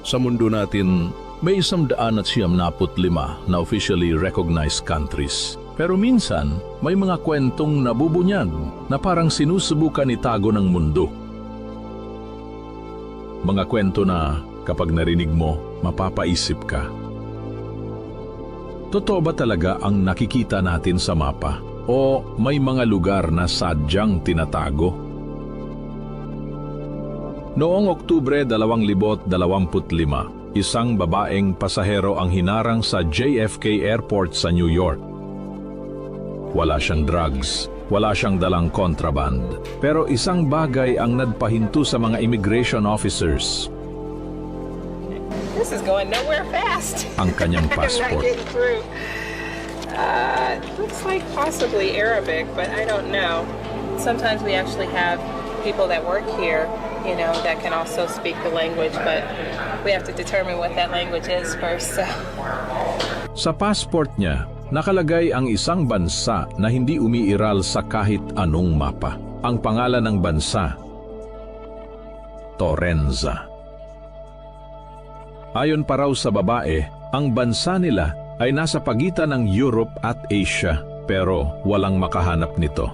Sa mundo natin, may 195 na officially recognized countries. Pero minsan, may mga kwentong nabubunyag na parang sinusubukan itago ng mundo. Mga kwento na kapag narinig mo, mapapaisip ka. Totoo ba talaga ang nakikita natin sa mapa? O may mga lugar na sadyang tinatago? Noong Oktubre 2025, isang babaeng pasahero ang hinarang sa JFK Airport sa New York. Wala siyang drugs, wala siyang dalang contraband, pero isang bagay ang nagpahinto sa mga immigration officers. This is going nowhere fast. Ang kanyang I'm not passport. getting through. Looks like possibly Arabic, but I don't know. Sometimes we actually have people that work here, you know, that can also speak the language, but we have to determine what that language is first. So. Sa passport niya, nakalagay ang isang bansa na hindi umiiral sa kahit anong mapa. Ang pangalan ng bansa, Torenza. Ayon pa raw sa babae, ang bansa nila ay nasa pagitan ng Europe at Asia, pero walang makahanap nito.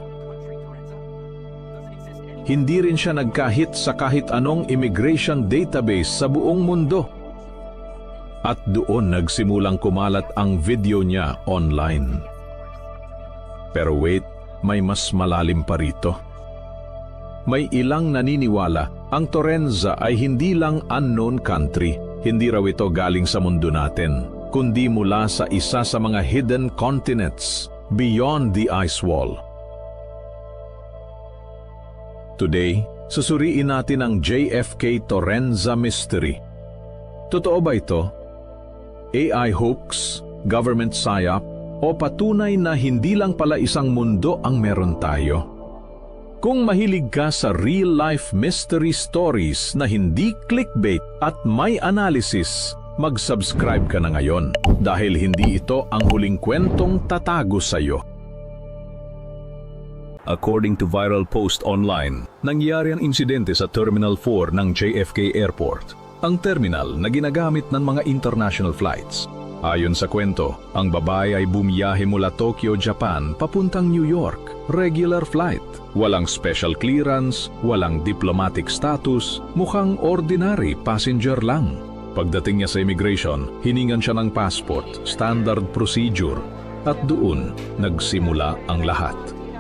Hindi rin siya nagkahit sa kahit anong immigration database sa buong mundo. At doon nagsimulang kumalat ang video niya online. Pero wait, may mas malalim pa rito. May ilang naniniwala ang Torenza ay hindi lang unknown country. Hindi raw ito galing sa mundo natin, kundi mula sa isa sa mga hidden continents beyond the ice wall. Today, susuriin natin ang JFK Torenza Mystery. Totoo ba ito? AI hoax, government psyop, o patunay na hindi lang pala isang mundo ang meron tayo? Kung mahilig ka sa real-life mystery stories na hindi clickbait at may analysis, mag-subscribe ka na ngayon dahil hindi ito ang huling kwentong tatago sa iyo. According to viral post online, nangyari ang insidente sa Terminal 4 ng JFK Airport, ang terminal na ginagamit ng mga international flights. Ayon sa kwento, ang babae ay bumiyahe mula Tokyo, Japan, papuntang New York. Regular flight. Walang special clearance, walang diplomatic status, mukhang ordinary passenger lang. Pagdating niya sa immigration, hiningan siya ng passport, standard procedure, at doon nagsimula ang lahat.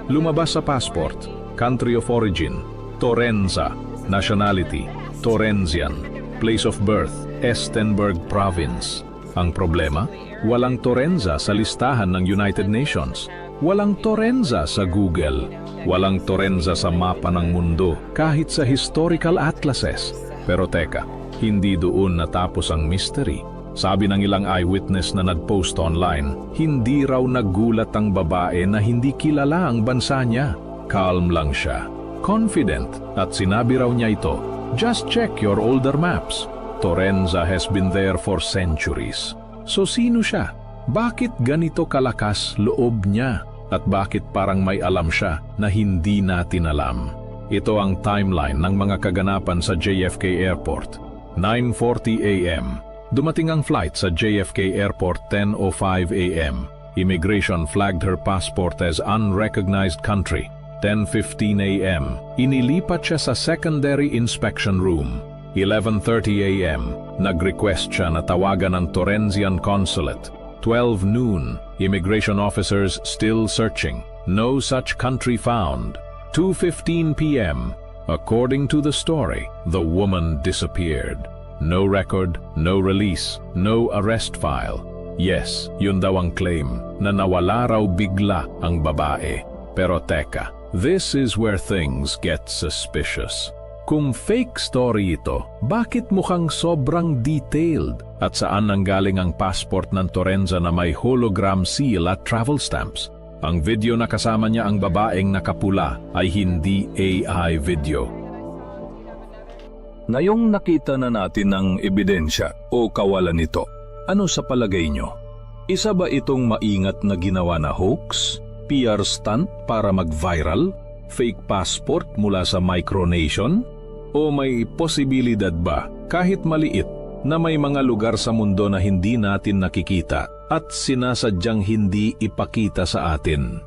Lumabas sa passport, country of origin, Torenza, nationality, Torenzian, place of birth, Estenburg Province. Ang problema, walang Torenza sa listahan ng United Nations. Walang Torenza sa Google. Walang Torenza sa mapa ng mundo, kahit sa historical atlases. Pero teka, hindi doon natapos ang mystery. Sabi ng ilang eyewitness na nag-post online, hindi raw nagulat ang babae na hindi kilala ang bansa niya. Calm lang siya, confident, at sinabi raw niya ito, "Just check your older maps. Torenza has been there for centuries." So sino siya? Bakit ganito kalakas loob niya? At bakit parang may alam siya na hindi natin alam? Ito ang timeline ng mga kaganapan sa JFK Airport. 9:40 a.m. Dumating ang flight sa JFK Airport 10:05 a.m. Immigration flagged her passport as unrecognized country. 10:15 a.m. Inilipat siya sa secondary inspection room. 11:30 a.m. Nag-request siya na tawagan ng Torenzian Consulate. 12 noon, immigration officers still searching. No such country found. 2:15 p.m. According to the story, the woman disappeared. No record, no release, no arrest file. Yes, yun daw ang claim, na nawala raw bigla ang babae. Pero teka, this is where things get suspicious. Kung fake story ito, bakit mukhang sobrang detailed? At saan nanggaling ang passport ng Torenza na may hologram seal at travel stamps? Ang video na kasama niya ang babaeng nakapula ay hindi AI video. Ngayong nakita na natin ang ebidensya o kawalan nito, ano sa palagay nyo? Isa ba itong maingat na ginawa na hoax? PR stunt para mag-viral? Fake passport mula sa micronation? O may posibilidad ba, kahit maliit, na may mga lugar sa mundo na hindi natin nakikita at sinasadyang hindi ipakita sa atin.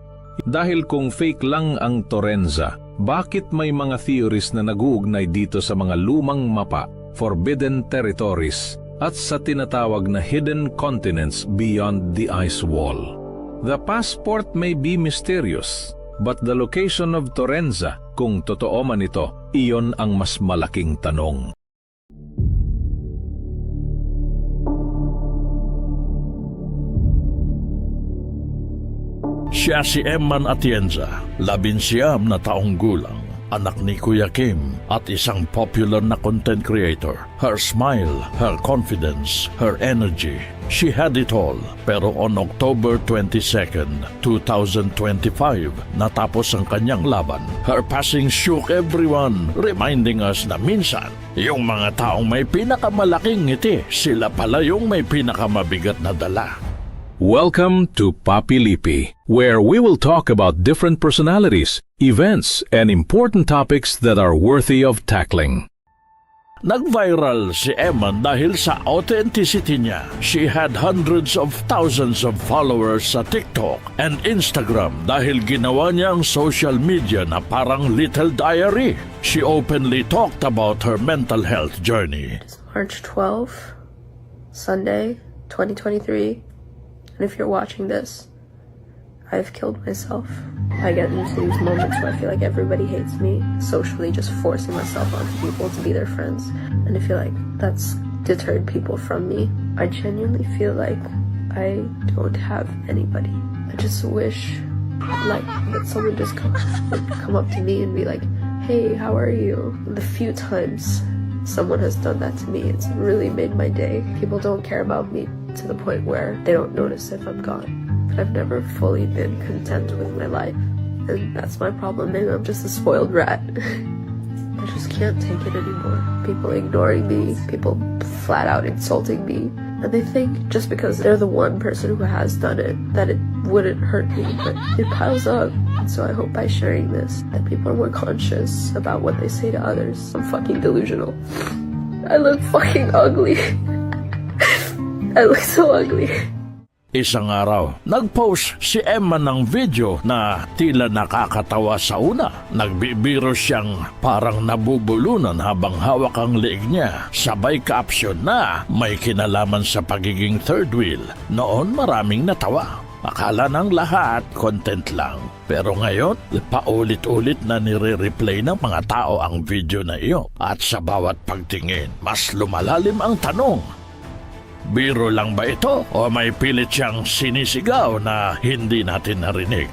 Dahil kung fake lang ang Torenza, bakit may mga theories na nag-uugnay dito sa mga lumang mapa, forbidden territories, at sa tinatawag na hidden continents beyond the ice wall? The passport may be mysterious, but the location of Torenza, kung totoo man ito, iyon ang mas malaking tanong. Siya si Emman Atienza, 19 na taong gulang, anak ni Kuya Kim at isang popular na content creator. Her smile, her confidence, her energy, she had it all. Pero on October 22, 2025, natapos ang kanyang laban. Her passing shook everyone, reminding us na minsan, yung mga taong may pinakamalaking ngiti, sila pala yung may pinakamabigat na dala. Welcome to Papi Lipi, where we will talk about different personalities, events, and important topics that are worthy of tackling. Nag-viral si Emman dahil sa authenticity niya. She had hundreds of thousands of followers sa TikTok and Instagram dahil ginawa niya ang social media na parang little diary. She openly talked about her mental health journey. March 12th, Sunday, 2023. And if you're watching this, I've killed myself. I get into these moments where I feel like everybody hates me, socially just forcing myself onto people to be their friends. And I feel like that's deterred people from me. I genuinely feel like I don't have anybody. I just wish like that someone just would come up to me and be like, hey, how are you? The few times someone has done that to me, it's really made my day. People don't care about me to the point where they don't notice if I'm gone. But I've never fully been content with my life. And that's my problem. Maybe I'm just a spoiled rat. I just can't take it anymore. People ignoring me, people flat out insulting me. And they think just because they're the one person who has done it, that it wouldn't hurt me. But it piles up. And so I hope by sharing this, that people are more conscious about what they say to others. I'm fucking delusional. I look fucking ugly. I look so ugly. Isang araw, nag-post si Emma ng video na tila nakakatawa sa una. Nagbibiro siyang parang nabubulunan habang hawak ang leeg niya. Sabay caption na may kinalaman sa pagiging third wheel. Noon maraming natawa. Akala ng lahat content lang. Pero ngayon, paulit-ulit na nire-replay ng mga tao ang video na iyo. At sa bawat pagtingin, mas lumalalim ang tanong. Biro lang ba ito o may pilit siyang sinisigaw na hindi natin narinig?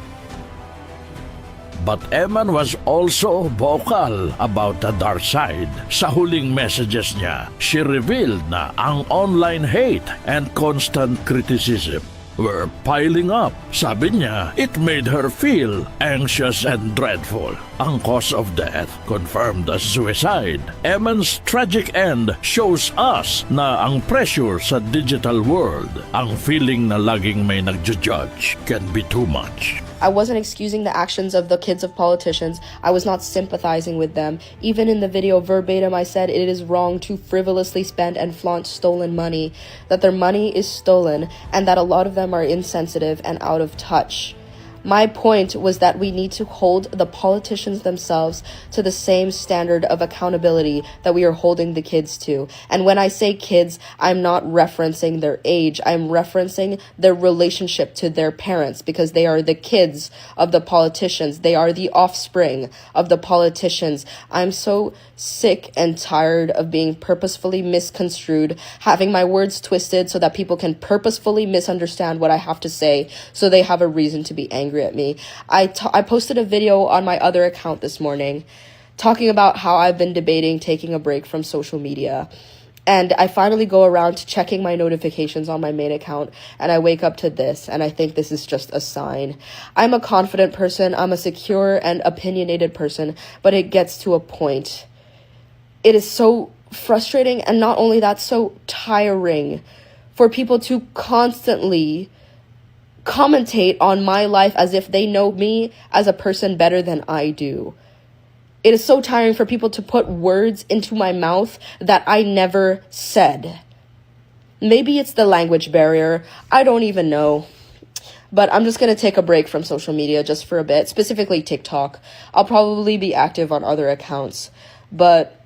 But Emman was also vocal about the dark side. Sa huling messages niya, she revealed na ang online hate and constant criticism were piling up. Sabi niya, it made her feel anxious and dreadful. Ang cause of death confirmed as suicide. Emman's tragic end shows us na ang pressure sa digital world, ang feeling na laging may nagjo-judge, can be too much. I wasn't excusing the actions of the kids of politicians. I was not sympathizing with them. Even in the video verbatim, I said it is wrong to frivolously spend and flaunt stolen money, that their money is stolen, and that a lot of them are insensitive and out of touch. My point was that we need to hold the politicians themselves to the same standard of accountability that we are holding the kids to. And when I say kids, I'm not referencing their age. I'm referencing their relationship to their parents, because they are the kids of the politicians. They are the offspring of the politicians. I'm so sick and tired of being purposefully misconstrued, having my words twisted so that people can purposefully misunderstand what I have to say, so they have a reason to be angry at me. I posted a video on my other account this morning talking about how I've been debating taking a break from social media. And I finally go around to checking my notifications on my main account, and I wake up to this, and I think this is just a sign. I'm a confident person, I'm a secure and opinionated person, but it gets to a point. It is so frustrating, and not only that, so tiring for people to constantly commentate on my life as if they know me as a person better than I do. It is so tiring for people to put words into my mouth that I never said. Maybe it's the language barrier. I don't even know. But I'm just going to take a break from social media just for a bit, specifically TikTok. I'll probably be active on other accounts. But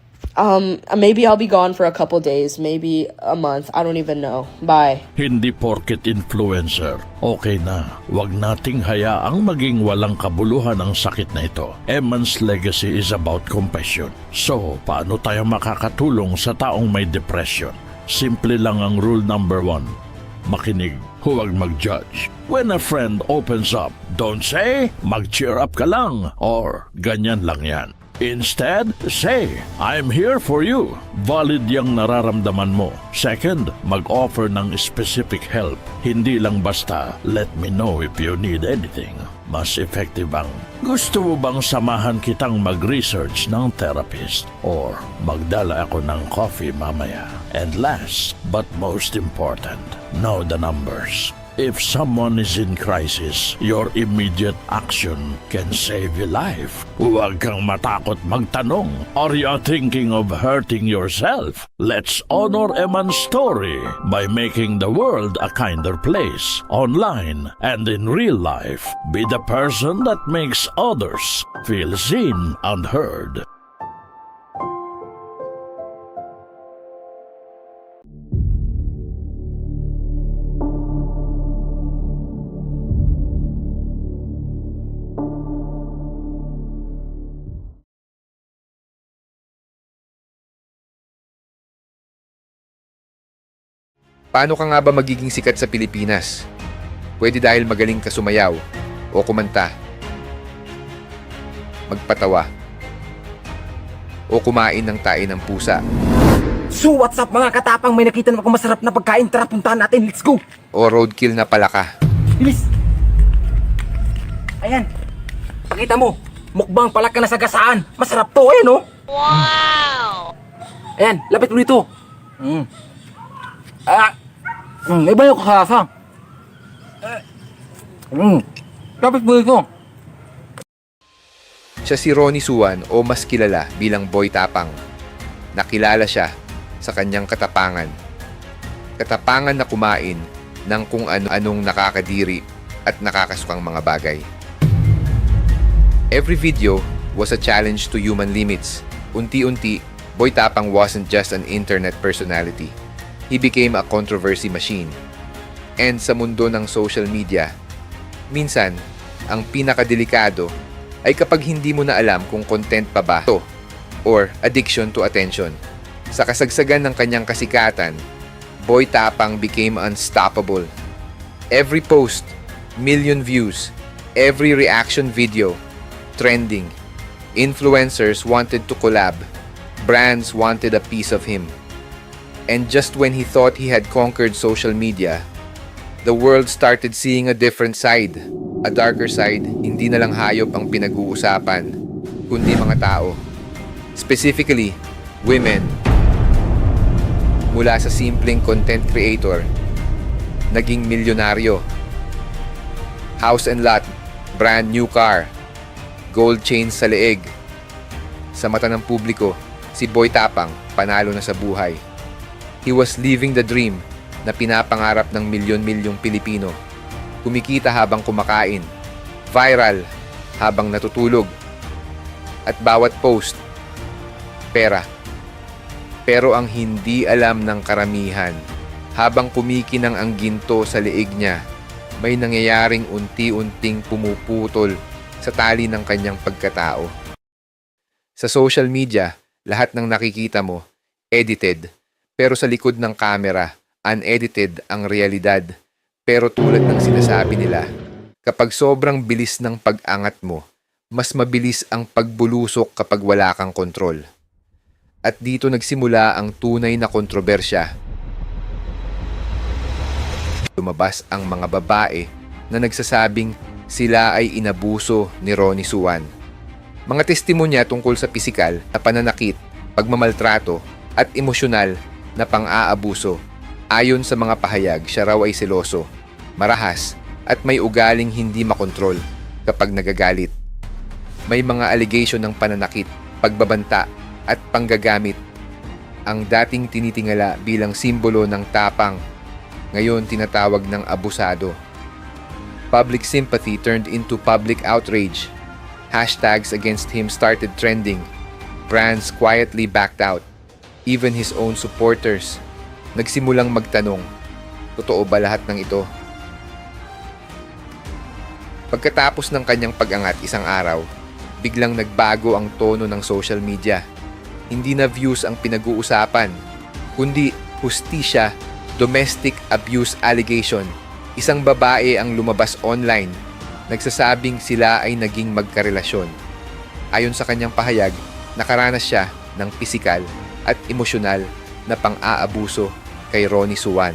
maybe I'll be gone for a couple days, maybe a month. I don't even know. Bye. Hindi porket influencer, okay na. Huwag nating hayaang maging walang kabuluhan ang sakit na ito. Emma's legacy is about compassion. So, paano tayo makakatulong sa taong may depression? Simple lang ang rule number 1. Makinig, huwag mag-judge. When a friend opens up, don't say, mag-cheer up ka lang, or ganyan lang yan. Instead, say, I'm here for you. Valid yung nararamdaman mo. Second, mag-offer ng specific help. Hindi lang basta, let me know if you need anything. Mas effective ang, gusto mo bang samahan kitang mag-research ng therapist? Or magdala ako ng coffee mamaya? And last, but most important, know the numbers. If someone is in crisis, your immediate action can save your life. Huwag kang matakot magtanong. Are you thinking of hurting yourself? Let's honor Emma's story by making the world a kinder place, online and in real life. Be the person that makes others feel seen and heard. Paano ka nga ba magiging sikat sa Pilipinas? Pwede dahil magaling ka sumayaw o kumanta, magpatawa, o kumain ng tae ng pusa, So what's up mga katapang, may nakita na akong masarap na pagkain, tara puntahan natin, let's go! o roadkill na pala ka. Bilis! Ayan, pakita mo, mukbang palaka na sagasaan, masarap to, ayan oh! Wow! Ayan, lapit mo dito. Iba yung kakasa. Lapit mo dito. Siya si Ronnie Suan o mas kilala bilang Boy Tapang. Nakilala siya sa kanyang katapangan. Katapangan na kumain ng kung ano-anong nakakadiri at nakakasukang mga bagay. Every video was a challenge to human limits. Unti-unti, Boy Tapang wasn't just an internet personality. He became a controversy machine. And sa mundo ng social media, minsan, ang pinakadelikado ay kapag hindi mo na alam kung content pa ba ito or addiction to attention. Sa kasagsagan ng kanyang kasikatan, Boy Tapang became unstoppable. Every post, million views. Every reaction video, trending. Influencers wanted to collab. Brands wanted a piece of him. And just when he thought he had conquered social media, the world started seeing a different side. A darker side, hindi na lang hayop ang pinag-uusapan, kundi mga tao. Specifically, women. Mula sa simpleng content creator, naging milyonaryo. House and lot, brand new car, gold chains sa leeg. Sa mata ng publiko, si Boy Tapang panalo na sa buhay. He was living the dream na pinapangarap ng milyon-milyong Pilipino. Kumikita habang kumakain, viral habang natutulog, at bawat post, pera. Pero ang hindi alam ng karamihan, habang kumikinang ang ginto sa leeg niya, may nangyayaring unti-unting pumuputol sa tali ng kanyang pagkatao. Sa social media, lahat ng nakikita mo, edited. Pero sa likod ng camera, unedited ang realidad. Pero tulad ng sinasabi nila, kapag sobrang bilis ng pag-angat mo, mas mabilis ang pagbulusok kapag wala kang kontrol. At dito nagsimula ang tunay na kontrobersya. Lumabas ang mga babae na nagsasabing sila ay inabuso ni Ronnie Suan. Mga testimonya tungkol sa pisikal na pananakit, pagmamaltrato at emosyonal na pang-aabuso. Ayon sa mga pahayag, siya raw ay seloso, marahas at may ugaling hindi makontrol kapag nagagalit. May mga allegation ng pananakit, pagbabanta at panggagamit. Ang dating tinitingala bilang simbolo ng tapang, ngayon tinatawag ng abusado. Public sympathy turned into public outrage. Hashtags against him started trending. Brands quietly backed out. Even his own supporters nagsimulang magtanong, totoo ba lahat ng ito? Pagkatapos ng kanyang pag-angat isang araw, biglang nagbago ang tono ng social media. Hindi na views ang pinag-uusapan, kundi hustisya, domestic abuse allegation. Isang babae ang lumabas online, nagsasabing sila ay naging magkarelasyon. Ayon sa kanyang pahayag, nakaranas siya ng pisikal at emosyonal na pang-aabuso kay Ronnie Suwan.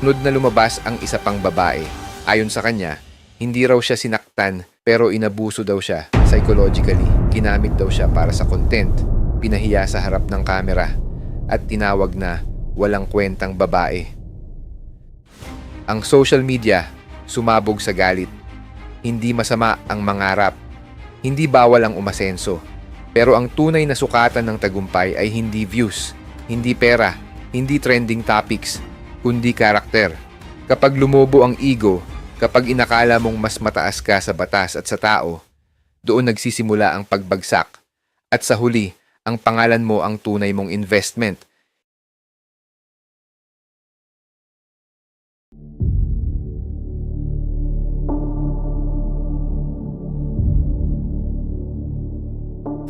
Sunod na lumabas ang isa pang babae. Ayon sa kanya, hindi raw siya sinaktan pero inabuso daw siya psychologically. Ginamit daw siya para sa content, pinahiya sa harap ng kamera at tinawag na walang kwentang babae. Ang social media sumabog sa galit. Hindi masama ang mangarap. Hindi bawal ang umasenso. Pero ang tunay na sukatan ng tagumpay ay hindi views, hindi pera, hindi trending topics, kundi karakter. Kapag lumobo ang ego, kapag inakala mong mas mataas ka sa batas at sa tao, doon nagsisimula ang pagbagsak. At sa huli, ang pangalan mo ang tunay mong investment.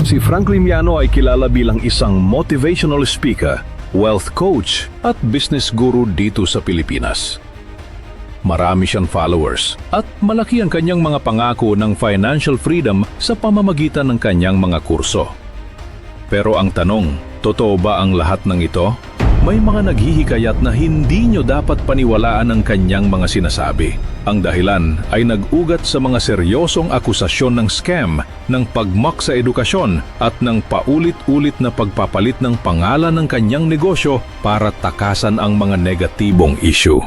Si Franklin Miano ay kilala bilang isang motivational speaker, wealth coach at business guru dito sa Pilipinas. Marami siyang followers at malaki ang kanyang mga pangako ng financial freedom sa pamamagitan ng kanyang mga kurso. Pero ang tanong, totoo ba ang lahat ng ito? May mga naghihikayat na hindi nyo dapat paniwalaan ang kanyang mga sinasabi. Ang dahilan ay nag-ugat sa mga seryosong akusasyon ng scam, ng pagmak sa edukasyon at ng paulit-ulit na pagpapalit ng pangalan ng kanyang negosyo para takasan ang mga negatibong issue.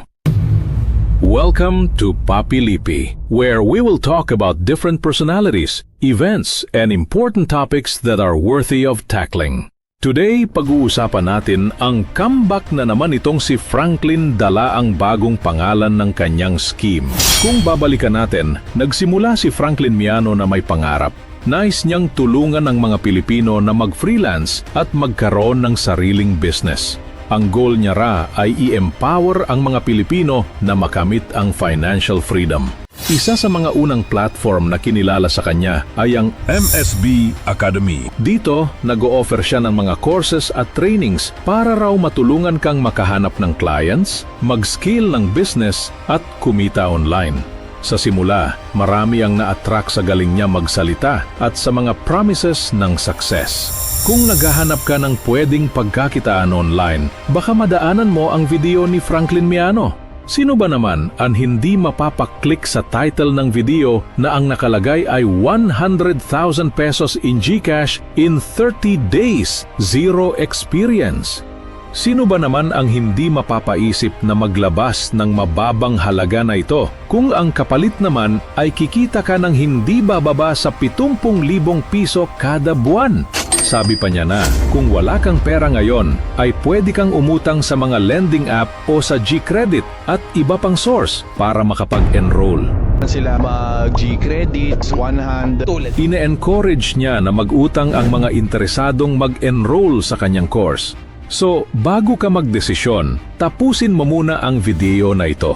Welcome to Papi Lipi, where we will talk about different personalities, events, and important topics that are worthy of tackling. Today, pag-uusapan natin ang comeback na naman itong si Franklin dala ang bagong pangalan ng kanyang scheme. Kung babalikan natin, nagsimula si Franklin Miano na may pangarap. Nais niyang tulungan ang mga Pilipino na mag-freelance at magkaroon ng sariling business. Ang goal niya ra ay i-empower ang mga Pilipino na makamit ang financial freedom. Isa sa mga unang platform na kinilala sa kanya ay ang MSB Academy. Dito, nag-o-offer siya ng mga courses at trainings para raw matulungan kang makahanap ng clients, mag-scale ng business at kumita online. Sa simula, marami ang na-attract sa galing niya magsalita at sa mga promises ng success. Kung naghahanap ka ng pwedeng pagkakitaan online, baka madaanan mo ang video ni Franklin Miano. Sino ba naman ang hindi mapapaklik sa title ng video na ang nakalagay ay 100,000 pesos in GCash in 30 days, zero experience? Sino ba naman ang hindi mapapaisip na maglabas ng mababang halaga na ito kung ang kapalit naman ay kikita ka ng hindi bababa sa 70,000 piso kada buwan? Sabi pa niya na, kung wala kang pera ngayon, ay pwede kang umutang sa mga lending app o sa G-Credit at iba pang source para makapag-enroll. Sila mag-G-Credits, 100. Ine-encourage niya na mag-utang ang mga interesadong mag-enroll sa kanyang course. So, bago ka magdesisyon, tapusin mo muna ang video na ito.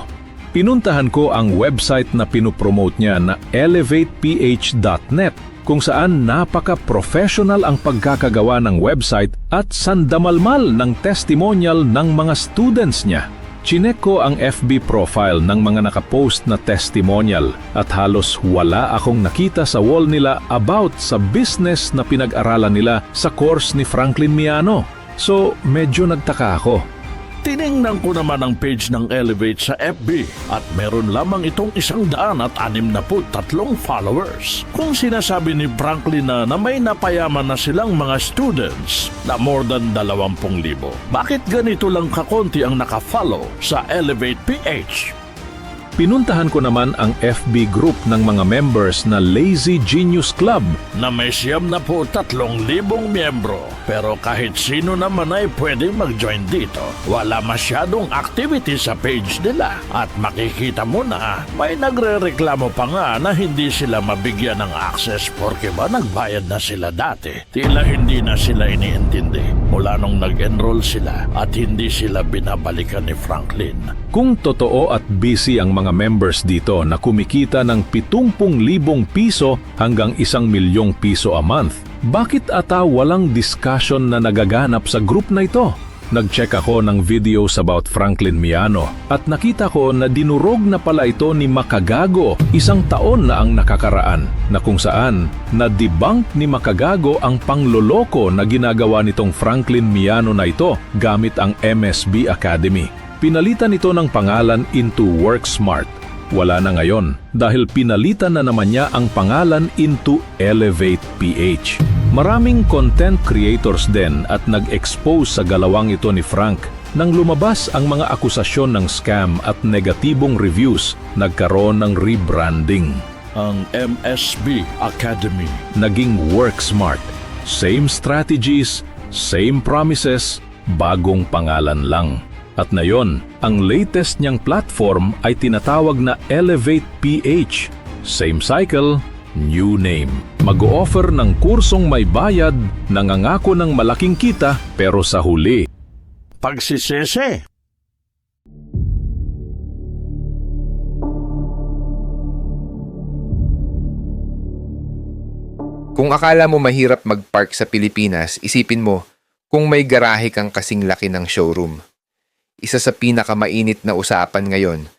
Pinuntahan ko ang website na pinupromote niya na elevateph.net kung saan napaka-professional ang pagkakagawa ng website at sandamalmal ng testimonial ng mga students niya. Chinek ko ang FB profile ng mga nakapost na testimonial at halos wala akong nakita sa wall nila about sa business na pinag-aralan nila sa course ni Franklin Miano. So, medyo nagtaka ako. Tiningnan ko naman ang page ng Elevate sa FB at meron lamang itong 163 followers. Kung sinasabi ni Franklin na may napayaman na silang mga students na more than 20,000, bakit ganito lang kakonti ang nakafollow sa Elevate PH? Pinuntahan ko naman ang FB group ng mga members na Lazy Genius Club na may 73,000 miyembro. Pero kahit sino naman ay pwedeng mag-join dito. Wala masyadong activity sa page nila. At makikita mo na may nagre-reklamo pa nga na hindi sila mabigyan ng access porque ba nagbayad na sila dati. Tila hindi na sila iniintindi mula nung nag-enroll sila at hindi sila binabalikan ni Franklin. Kung totoo at busy ang mga members dito na kumikita ng 70,000 piso hanggang 1,000,000 piso a month, bakit ata walang discussion na nagaganap sa group na ito? Nag-check ako ng videos about Franklin Miano at nakita ko na dinurog na pala ito ni Makagago 1 taon na ang nakakaraan, na kung saan na-debunk ni Makagago ang pangloloko na ginagawa nitong Franklin Miano na ito gamit ang MSB Academy. Pinalitan ito ng pangalan into Work Smart. Wala na ngayon dahil pinalitan na naman niya ang pangalan into Elevate PH. Maraming content creators din at nag-expose sa galawang ito ni Frank. Nang lumabas ang mga akusasyon ng scam at negatibong reviews, nagkaroon ng rebranding. Ang MSB Academy. Naging Work Smart. Same strategies, same promises, bagong pangalan lang. At ngayon, ang latest niyang platform ay tinatawag na Elevate PH. Same cycle, new name. Mag-o-offer ng kursong may bayad, nangangako ng malaking kita, pero sa huli, Pagsisisi. Kung akala mo mahirap mag-park sa Pilipinas, isipin mo kung may garahe kang kasing laki ng showroom. Isa sa pinakamainit na usapan ngayon,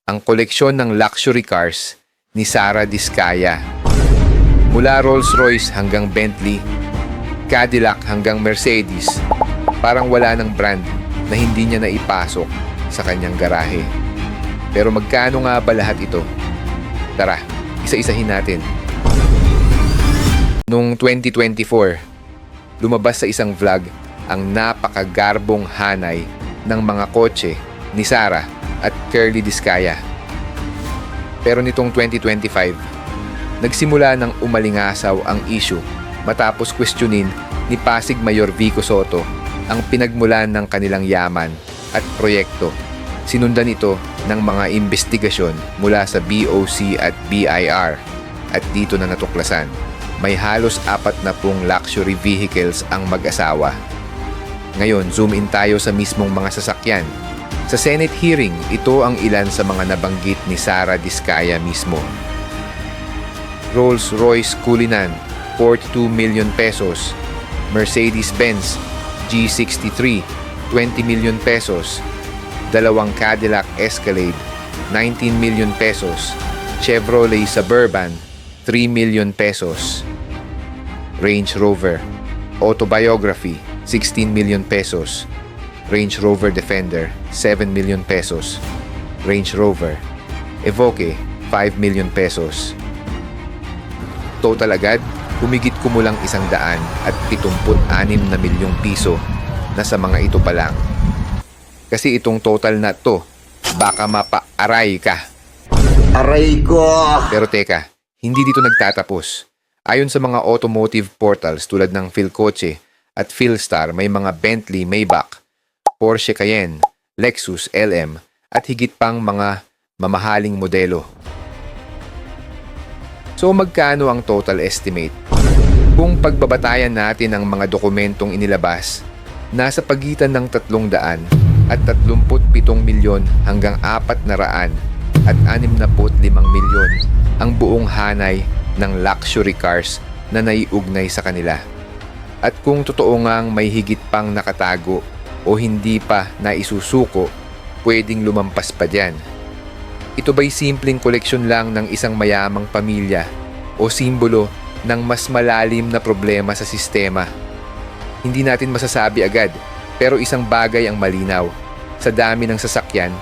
ang koleksyon ng luxury cars ni Sara Diskaya. Mula Rolls-Royce hanggang Bentley, Cadillac hanggang Mercedes, parang wala ng brand na hindi niya naipasok sa kanyang garahe. Pero magkano nga ba lahat ito? Tara, isa-isahin natin. Noong 2024, lumabas sa isang vlog ang napakagarbong hanay ng mga kotse ni Sara at Curly Diskaya. Pero nitong 2025, nagsimula ng umalingasaw ang issue matapos questionin ni Pasig Mayor Vico Soto ang pinagmulan ng kanilang yaman at proyekto. Sinundan ito ng mga investigasyon mula sa BOC at BIR at dito na natuklasan. May halos 40 luxury vehicles ang mag-asawa. Ngayon, zoom in tayo sa mismong mga sasakyan. Sa Senate hearing, ito ang ilan sa mga nabanggit ni Sara Diskaya mismo. Rolls-Royce Cullinan, 42 million pesos. Mercedes-Benz G63, 20 million pesos. Dalawang Cadillac Escalade, 19 million pesos. Chevrolet Suburban, 3 million pesos. Range Rover Autobiography, 16 million pesos. Range Rover Defender, 7 million pesos. Range Rover Evoque, 5 million pesos. Total agad, humigit kumulang 176 na milyong piso na sa mga ito pa lang. Kasi itong total na to, baka mapaaray ka. Aray ko! Pero teka, hindi dito nagtatapos. Ayon sa mga automotive portals tulad ng Philcoche at Philstar, may mga Bentley Maybach, Porsche Cayenne, Lexus LM at higit pang mga mamahaling modelo. So magkano ang total estimate? Kung pagbabatayan natin ang mga dokumentong inilabas, nasa pagitan ng 300 at 37 milyon hanggang 400 at 65 milyon ang buong hanay ng luxury cars na naiugnay sa kanila. At kung totoo ngang may higit pang nakatago o hindi pa naisusuko, pwedeng lumampas pa dyan. Ito ba'y simpleng koleksyon lang ng isang mayamang pamilya o simbolo ng mas malalim na problema sa sistema? Hindi natin masasabi agad, pero isang bagay ang malinaw. Sa dami ng sasakyan,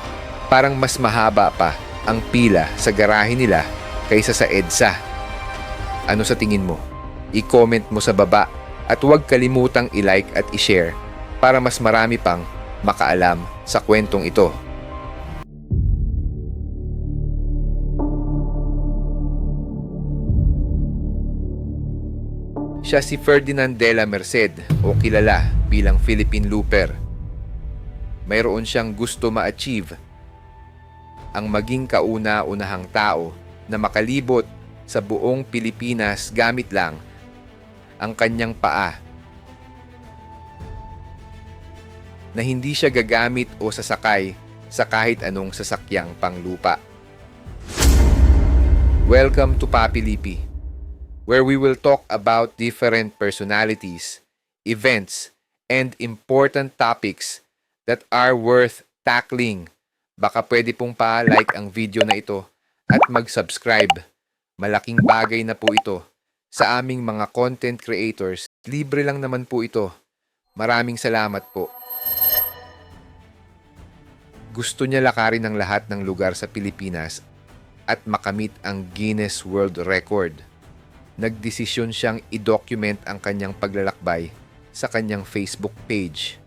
parang mas mahaba pa ang pila sa garahe nila kaysa sa EDSA. Ano sa tingin mo? I-comment mo sa baba at huwag kalimutang i-like at i-share para mas marami pang makaalam sa kwentong ito. Siya si Ferdinand de la Merced o kilala bilang Philippine Looper. Mayroon siyang gusto ma-achieve, ang maging kauna-unahang tao na makalibot sa buong Pilipinas gamit lang ang kanyang paa, na hindi siya gagamit o sasakay sa kahit anong sasakyang panglupa. Welcome to Papi Lipi, where we will talk about different personalities, events, and important topics that are worth tackling. Baka pwede pong pa-like ang video na ito at mag-subscribe. Malaking bagay na po ito sa aming mga content creators. Libre lang naman po ito. Maraming salamat po. Gusto niya lakarin ang lahat ng lugar sa Pilipinas at makamit ang Guinness World Record. Nagdesisyon siyang i-document ang kanyang paglalakbay sa kanyang Facebook page.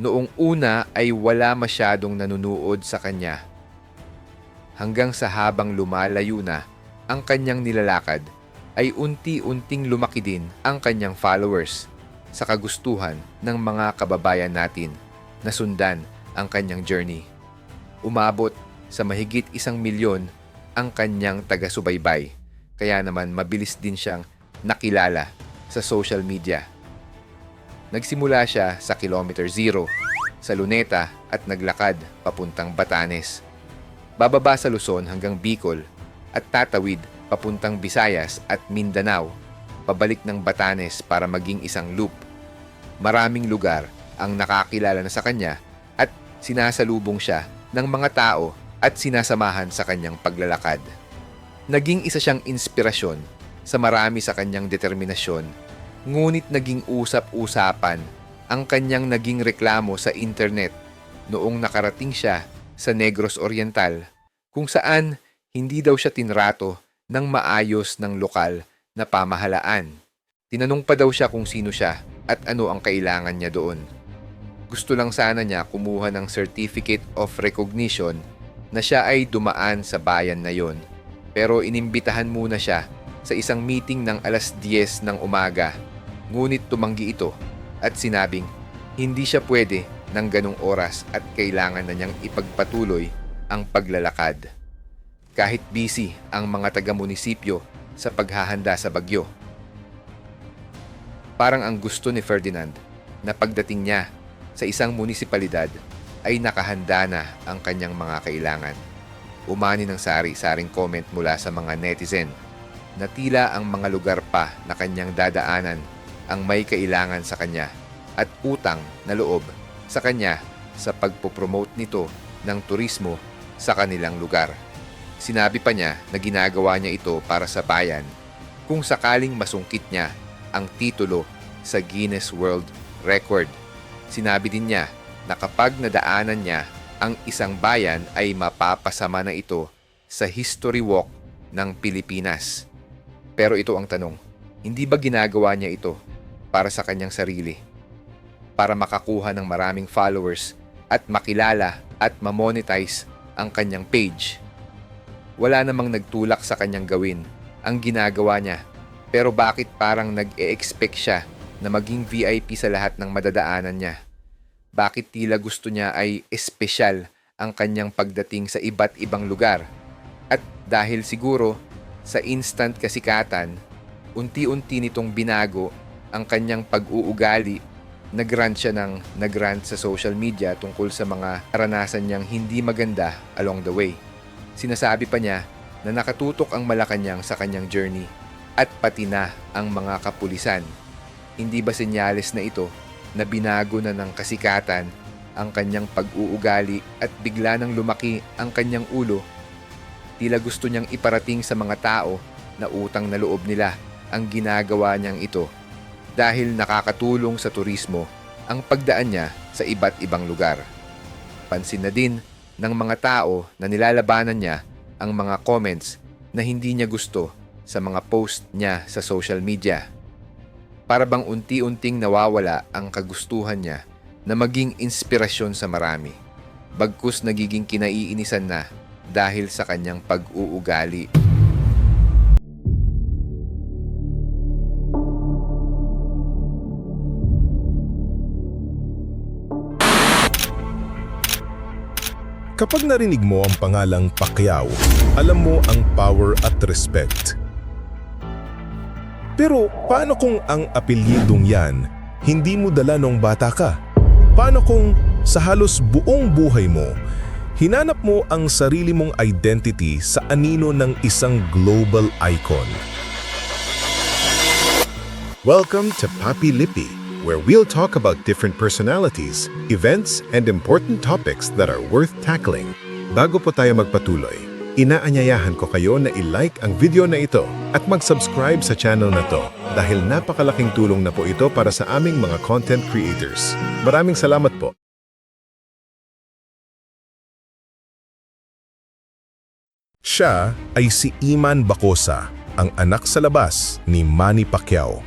Noong una ay wala masyadong nanunood sa kanya. Hanggang sa habang lumalayo na ang kanyang nilalakad, ay unti-unting lumaki din ang kanyang followers sa kagustuhan ng mga kababayan natin na sundan ang kanyang journey. Umabot sa mahigit 1 milyon ang kanyang taga-subaybay, kaya naman mabilis din siyang nakilala sa social media. Nagsimula siya sa Kilometer Zero sa Luneta at naglakad papuntang Batanes. Bababa sa Luzon hanggang Bicol at tatawid papuntang Visayas at Mindanao, pabalik ng Batanes para maging isang loop. Maraming lugar ang nakakilala na sa kanya at sinasalubong siya ng mga tao at sinasamahan sa kanyang paglalakad. Naging isa siyang inspirasyon sa marami sa kanyang determinasyon, ngunit naging usap-usapan ang kanyang naging reklamo sa internet noong nakarating siya sa Negros Oriental, kung saan hindi daw siya tinrato ng maayos ng lokal na pamahalaan. Tinanong pa daw siya kung sino siya at ano ang kailangan niya doon. Gusto lang sana niya kumuha ng Certificate of Recognition na siya ay dumaan sa bayan na yon. Pero inimbitahan muna siya sa isang meeting ng 10:00 ng umaga. Ngunit tumanggi ito at sinabing hindi siya pwede ng ganong oras at kailangan na niyang ipagpatuloy ang paglalakad. Kahit busy ang mga taga-munisipyo sa paghahanda sa bagyo. Parang ang gusto ni Ferdinand na pagdating niya sa isang munisipalidad ay nakahanda na ang kanyang mga kailangan. Umani ng sari-saring comment mula sa mga netizen na tila ang mga lugar pa na kanyang dadaanan ang may kailangan sa kanya at utang na loob sa kanya sa pagpopromote nito ng turismo sa kanilang lugar. Sinabi pa niya na ginagawa niya ito para sa bayan kung sakaling masungkit niya ang titulo sa Guinness World Record. Sinabi din niya na kapag nadaanan niya ang isang bayan ay mapapasama na ito sa History Walk ng Pilipinas. Pero ito ang tanong, hindi ba ginagawa niya ito para sa kanyang sarili? Para makakuha ng maraming followers at makilala at mamonetize ang kanyang page? Wala namang nagtulak sa kanyang gawin ang ginagawa niya, pero bakit parang nag-e-expect siya na maging VIP sa lahat ng madadaanan niya? Bakit tila gusto niya ay espesyal ang kanyang pagdating sa iba't ibang lugar? At dahil siguro sa instant kasikatan, unti-unti nitong binago ang kanyang pag-uugali. Nagrant siya ng nagrant sa social media tungkol sa mga karanasan niyang hindi maganda along the way. Sinasabi pa niya na nakatutok ang Malacanang sa kanyang journey at pati na ang mga kapulisan. Hindi ba senyales na ito na binago na ng kasikatan ang kanyang pag-uugali at bigla nang lumaki ang kanyang ulo? Tila gusto niyang iparating sa mga tao na utang na loob nila ang ginagawa niyang ito dahil nakakatulong sa turismo ang pagdaan niya sa iba't ibang lugar. Pansin na din ng mga tao na nilalabanan niya ang mga comments na hindi niya gusto sa mga post niya sa social media. Para bang unti-unting nawawala ang kagustuhan niya na maging inspirasyon sa marami, bagkus nagiging kinaiinisan na dahil sa kanyang pag-uugali. Kapag narinig mo ang pangalang Pacquiao, alam mo ang power at respect. Pero paano kung ang apelyidong yan hindi mo dala nung bata ka? Paano kung sa halos buong buhay mo, hinanap mo ang sarili mong identity sa anino ng isang global icon? Welcome to Papi Lippy, where we'll talk about different personalities, events, and important topics that are worth tackling. Bago po tayo magpatuloy, inaanyayahan ko kayo na i-like ang video na ito at mag-subscribe sa channel na to dahil napakalaking tulong na po ito para sa aming mga content creators. Maraming salamat po. Siya ay si Iman Bacosa, ang anak sa labas ni Manny Pacquiao.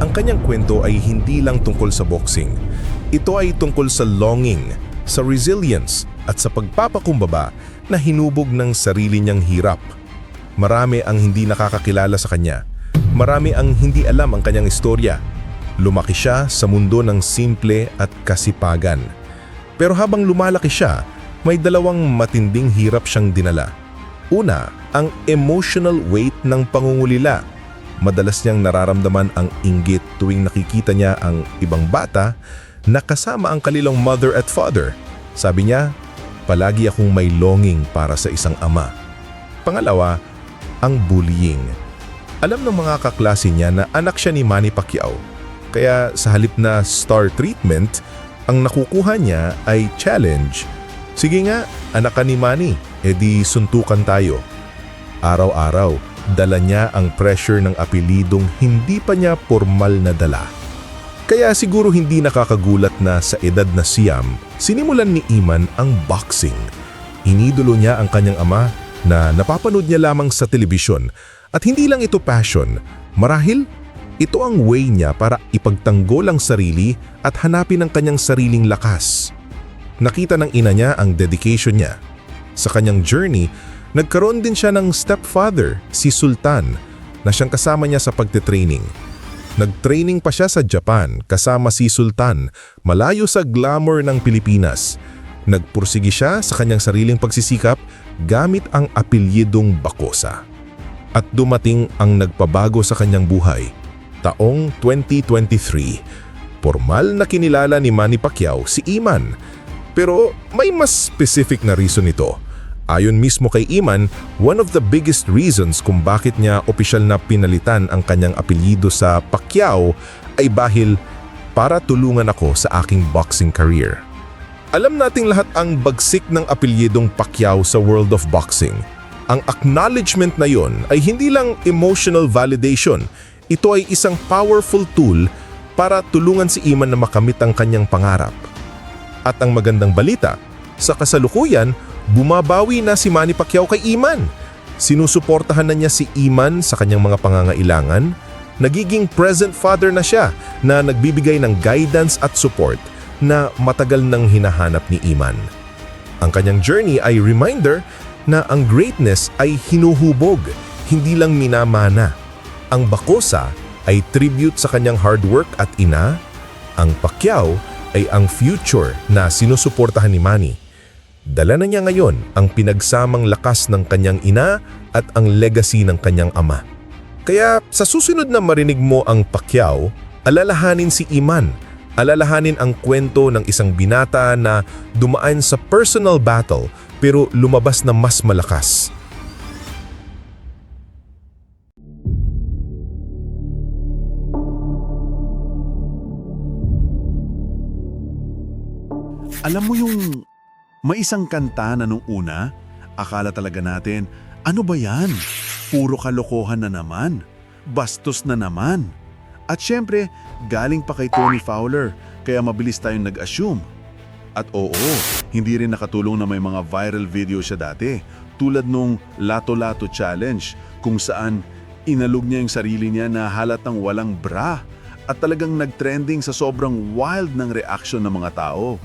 Ang kanyang kwento ay hindi lang tungkol sa boxing. Ito ay tungkol sa longing, sa resilience at sa pagpapakumbaba na hinubog ng sarili niyang hirap. Marami ang hindi nakakakilala sa kanya. Marami ang hindi alam ang kanyang istorya. Lumaki siya sa mundo ng simple at kasipagan. Pero habang lumalaki siya, may dalawang matinding hirap siyang dinala. Una, ang emotional weight ng pangungulila. Madalas niyang nararamdaman ang inggit tuwing nakikita niya ang ibang bata na kasama ang kanilang mother at father. Sabi niya, palagi akong may longing para sa isang ama. Pangalawa, ang bullying. Alam ng mga kaklase niya na anak siya ni Manny Pacquiao. Kaya sa halip na star treatment, ang nakukuha niya ay challenge. Sige nga, anak ka ni Manny, edi suntukan tayo. Araw-araw, dala niya ang pressure ng apelidong hindi pa niya formal na dala. Kaya siguro hindi nakakagulat na sa edad na siyam, sinimulan ni Iman ang boxing. Inidolo niya ang kanyang ama na napapanood niya lamang sa telebisyon at hindi lang ito passion, marahil ito ang way niya para ipagtanggol ang sarili at hanapin ang kanyang sariling lakas. Nakita ng ina niya ang dedication niya. Sa kanyang journey, nagkaroon din siya ng stepfather, si Sultan, na siyang kasama niya sa pagtitraining. Nagtraining pa siya sa Japan kasama si Sultan, malayo sa glamour ng Pilipinas. Nagpursigi siya sa kanyang sariling pagsisikap gamit ang apelyidong Bacosa. At dumating ang nagpabago sa kanyang buhay. Taong 2023, formal na kinilala ni Manny Pacquiao si Iman. Pero may mas specific na reason ito. Ayon mismo kay Iman, one of the biggest reasons kung bakit niya opisyal na pinalitan ang kanyang apelyido sa Pacquiao ay dahil para tulungan ako sa aking boxing career. Alam nating lahat ang bagsik ng apelyidong Pacquiao sa world of boxing. Ang acknowledgement na yon ay hindi lang emotional validation. Ito ay isang powerful tool para tulungan si Iman na makamit ang kanyang pangarap. At ang magandang balita, sa kasalukuyan, bumabawi na si Manny Pacquiao kay Iman. Sinusuportahan na niya si Iman sa kanyang mga pangangailangan. Nagiging present father na siya na nagbibigay ng guidance at support na matagal nang hinahanap ni Iman. Ang kanyang journey ay reminder na ang greatness ay hinuhubog, hindi lang minamana. Ang Bacosa ay tribute sa kanyang hard work at ina. Ang Pacquiao ay ang future na sinusuportahan ni Manny. Dala na niya ngayon ang pinagsamang lakas ng kanyang ina at ang legacy ng kanyang ama. Kaya sa susunod na marinig mo ang Pacquiao, alalahanin si Iman. Alalahanin ang kwento ng isang binata na dumaan sa personal battle pero lumabas na mas malakas. Alam mo yung may isang kanta na nung una, akala talaga natin, ano ba yan? Puro kalokohan na naman. Bastos na naman. At syempre, galing pa kay Tony Fowler, kaya mabilis tayong nag-assume. At oo, hindi rin nakatulong na may mga viral video siya dati, tulad nung Lato-Lato Challenge, kung saan inalog niya yung sarili niya na halatang walang bra at talagang nag-trending sa sobrang wild ng reaction ng mga tao.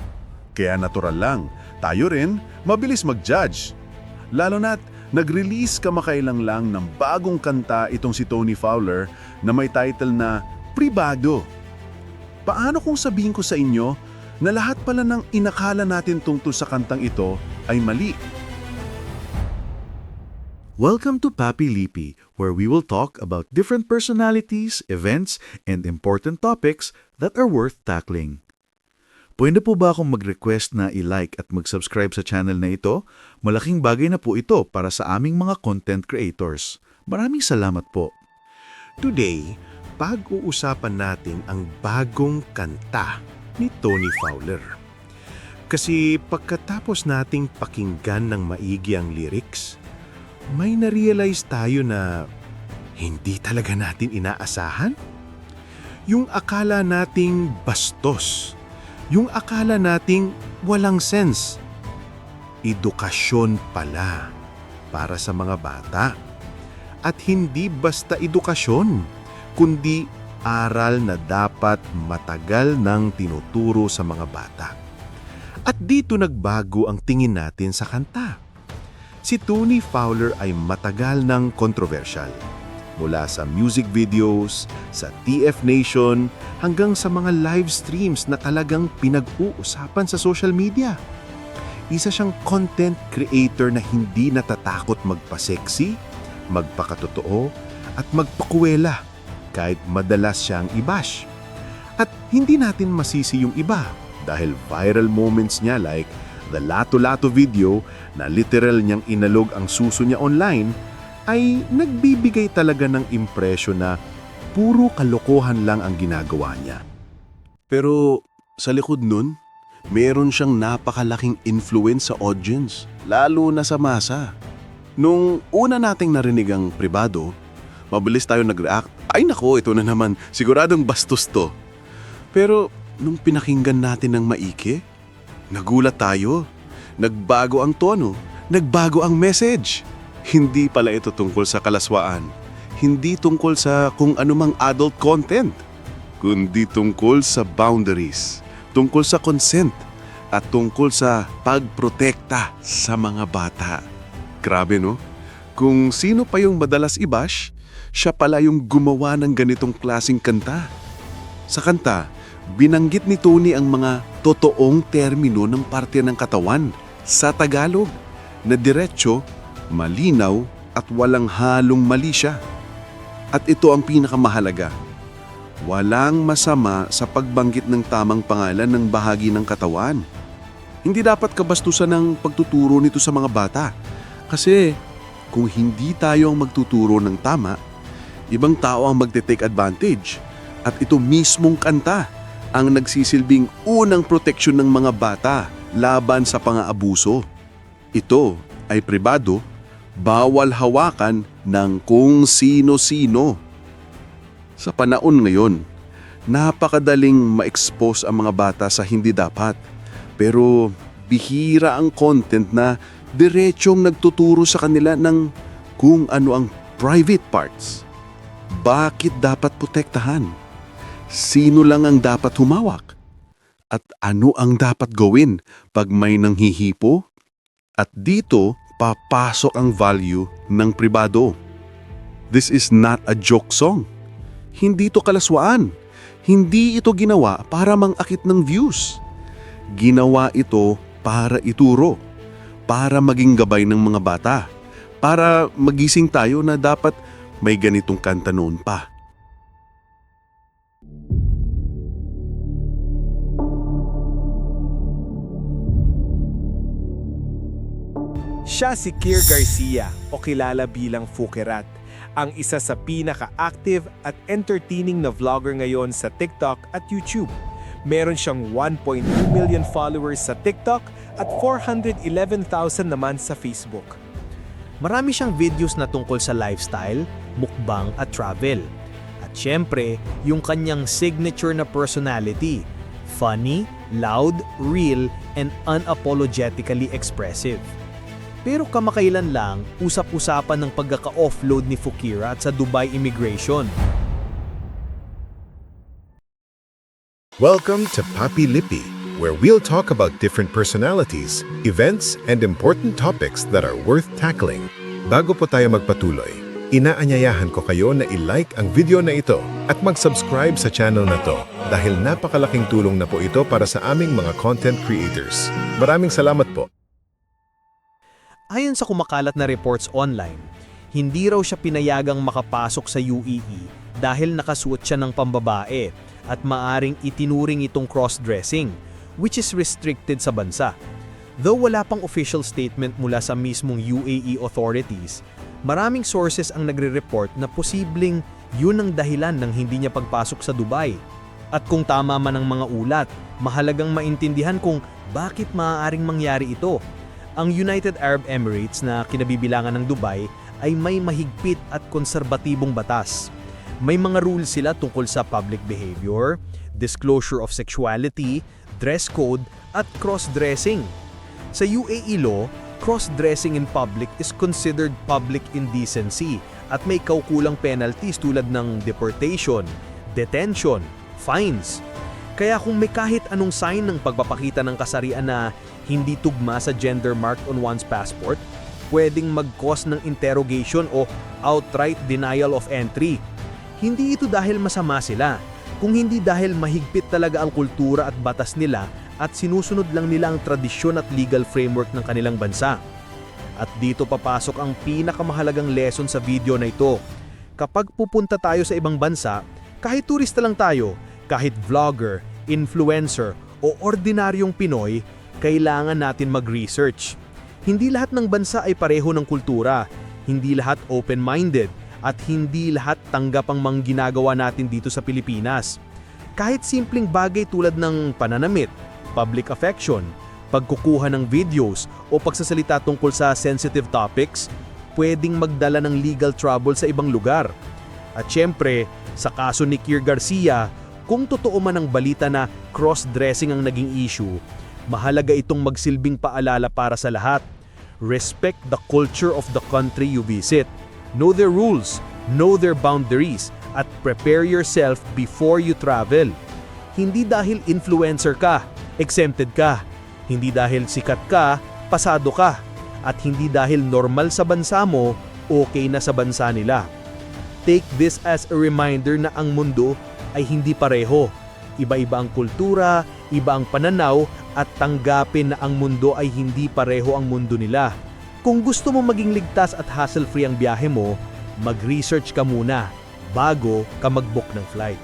Kaya natural lang, tayo rin mabilis mag-judge. Lalo na't nag-release kamakailang lang ng bagong kanta itong si Tony Fowler na may title na Pribado. Paano kung sabihin ko sa inyo na lahat pala ng inakala natin tungkol sa kantang ito ay mali. Welcome to Papi Lipi, where we will talk about different personalities, events, and important topics that are worth tackling. Pwede po ba akong mag-request na i-like at mag-subscribe sa channel na ito? Malaking bagay na po ito para sa aming mga content creators. Maraming salamat po. Today, pag-uusapan natin ang bagong kanta ni Tony Fowler. Kasi pagkatapos nating pakinggan ng maigi ang lyrics, may na-realize tayo na hindi talaga natin inaasahan. Yung akala nating bastos, yung akala nating walang sense. Edukasyon pala para sa mga bata. At hindi basta edukasyon, kundi aral na dapat matagal nang tinuturo sa mga bata. At dito nagbago ang tingin natin sa kanta. Si Tony Fowler ay matagal ng kontrobersyal. Mula sa music videos, sa TF Nation, hanggang sa mga live streams na talagang pinag-uusapan sa social media. Isa siyang content creator na hindi natatakot magpa-sexy, magpakatotoo, at magpakuwela kahit madalas siyang i-bash. At hindi natin masisi yung iba dahil viral moments niya like the lato-lato video na literal niyang inalog ang suso niya online ay nagbibigay talaga ng impresyon na puro kalokohan lang ang ginagawa niya. Pero sa likod nun, meron siyang napakalaking influence sa audience, lalo na sa masa. Nung una nating narinig ang pribado, mabilis tayo nag-react, ay nako, ito na naman, siguradong bastos to. Pero nung pinakinggan natin ng maiki, nagulat tayo. Nagbago ang tono, nagbago ang message. Hindi pala ito tungkol sa kalaswaan. Hindi tungkol sa kung anumang adult content. Kundi tungkol sa boundaries, tungkol sa consent, at tungkol sa pagprotekta sa mga bata. Grabe no? Kung sino pa yung madalas i-bash, siya pala yung gumawa ng ganitong klaseng kanta. Sa kanta, binanggit ni Tony ang mga totoong termino ng parte ng katawan sa Tagalog na diretso, malinaw at walang halong mali siya. At ito ang pinakamahalaga. Walang masama sa pagbanggit ng tamang pangalan ng bahagi ng katawan. Hindi dapat kabastusan ng pagtuturo nito sa mga bata. Kasi kung hindi tayo ang magtuturo ng tama, ibang tao ang magte-take advantage. At ito mismong kanta ang nagsisilbing unang proteksyon ng mga bata laban sa pang-aabuso. Ito ay pribado, bawal hawakan ng kung sino-sino. Sa panahon ngayon, napakadaling ma-expose ang mga bata sa hindi dapat. Pero bihira ang content na diretsong nagtuturo sa kanila ng kung ano ang private parts. Bakit dapat protektahan? Sino lang ang dapat humawak? At ano ang dapat gawin pag may nanghihipo? At dito, papasok ang value ng pribado. This is not a joke song. Hindi ito kalaswaan. Hindi ito ginawa para mangakit ng views. Ginawa ito para ituro. Para maging gabay ng mga bata. Para magising tayo na dapat may ganitong kanta noon pa. Siya si Kier Garcia o kilala bilang Fukerat, ang isa sa pinaka-active at entertaining na vlogger ngayon sa TikTok at YouTube. Meron siyang 1.2 million followers sa TikTok at 411,000 naman sa Facebook. Marami siyang videos na tungkol sa lifestyle, mukbang at travel. At syempre, yung kanyang signature na personality, funny, loud, real, and unapologetically expressive. Pero kamakailan lang, usap-usapan ng pagkaka-offload ni Fukerat sa Dubai Immigration. Welcome to Papi Lipi, where we'll talk about different personalities, events, and important topics that are worth tackling. Bago po tayo magpatuloy, Inaanyayahan ko kayo na i-like ang video na ito at mag-subscribe sa channel na to dahil napakalaking tulong na po ito para sa aming mga content creators. Maraming salamat po. Ayon sa kumakalat na reports online, hindi raw siya pinayagang makapasok sa UAE dahil nakasuot siya ng pambabae at maaring itinuring itong cross-dressing, which is restricted sa bansa. Though wala pang official statement mula sa mismong UAE authorities, maraming sources ang nagre-report na posibleng yun ang dahilan ng hindi niya pagpasok sa Dubai. At kung tama man ang mga ulat, mahalagang maintindihan kung bakit maaaring mangyari ito. Ang United Arab Emirates na kinabibilangan ng Dubai ay may mahigpit at konserbatibong batas. May mga rules sila tungkol sa public behavior, disclosure of sexuality, dress code, at cross-dressing. Sa UAE law, cross-dressing in public is considered public indecency at may kaukulang penalties tulad ng deportation, detention, fines. Kaya kung may kahit anong sign ng pagpapakita ng kasarian na hindi tugma sa gender marked on one's passport, pwedeng mag-cause ng interrogation o outright denial of entry. Hindi ito dahil masama sila, kung hindi dahil mahigpit talaga ang kultura at batas nila at sinusunod lang nila ang tradisyon at legal framework ng kanilang bansa. At dito papasok ang pinakamahalagang lesson sa video na ito. Kapag pupunta tayo sa ibang bansa, kahit turista lang tayo, kahit vlogger, influencer o ordinaryong Pinoy, kailangan natin mag-research. Hindi lahat ng bansa ay pareho ng kultura, hindi lahat open-minded, at hindi lahat tanggap ang mga ginagawa natin dito sa Pilipinas. Kahit simpleng bagay tulad ng pananamit, public affection, pagkukuha ng videos o pagsasalita tungkol sa sensitive topics, pwedeng magdala ng legal trouble sa ibang lugar. At syempre, sa kaso ni Kier Garcia, kung totoo man ang balita na cross-dressing ang naging issue, mahalaga itong magsilbing paalala para sa lahat. Respect the culture of the country you visit. Know their rules, know their boundaries, at prepare yourself before you travel. Hindi dahil influencer ka, exempted ka. Hindi dahil sikat ka, pasado ka. At hindi dahil normal sa bansa mo, okay na sa bansa nila. Take this as a reminder na ang mundo ay hindi pareho. Iba-iba ang kultura, iba ang pananaw, at tanggapin na ang mundo ay hindi pareho ang mundo nila. Kung gusto mo maging ligtas at hassle-free ang biyahe mo, mag-research ka muna bago ka mag-book ng flight.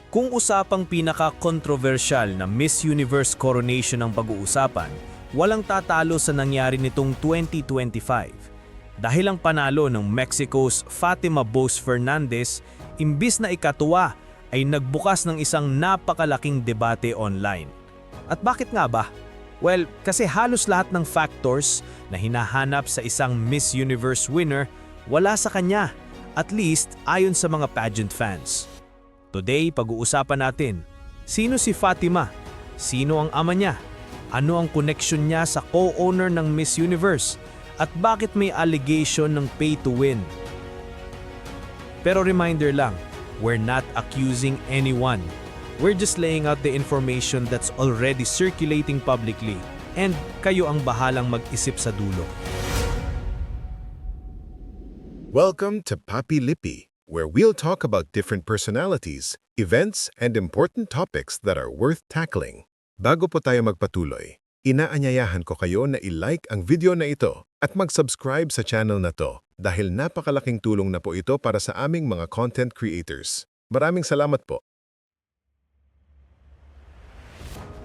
Kung usapang pinaka-controversial na Miss Universe coronation ang pag-uusapan, walang tatalo sa nangyari nitong 2025. Dahil ang panalo ng Mexico's Fatima Bose Fernandez, imbis na ikatuwa, ay nagbukas ng isang napakalaking debate online. At bakit nga ba? Well, kasi halos lahat ng factors na hinahanap sa isang Miss Universe winner wala sa kanya, at least ayon sa mga pageant fans. Today, pag-uusapan natin, sino si Fatima? Sino ang ama niya? Ano ang connection niya sa co-owner ng Miss Universe? At bakit may allegation ng pay to win? Pero reminder lang, we're not accusing anyone. We're just laying out the information that's already circulating publicly, and kayo ang bahalang mag-isip sa dulo. Welcome to Papi Lippy, where we'll talk about different personalities, events, and important topics that are worth tackling. Bago po tayo magpatuloy, inaanyayahan ko kayo na i-like ang video na ito at mag-subscribe sa channel na to dahil napakalaking tulong na po ito para sa aming mga content creators. Maraming salamat po.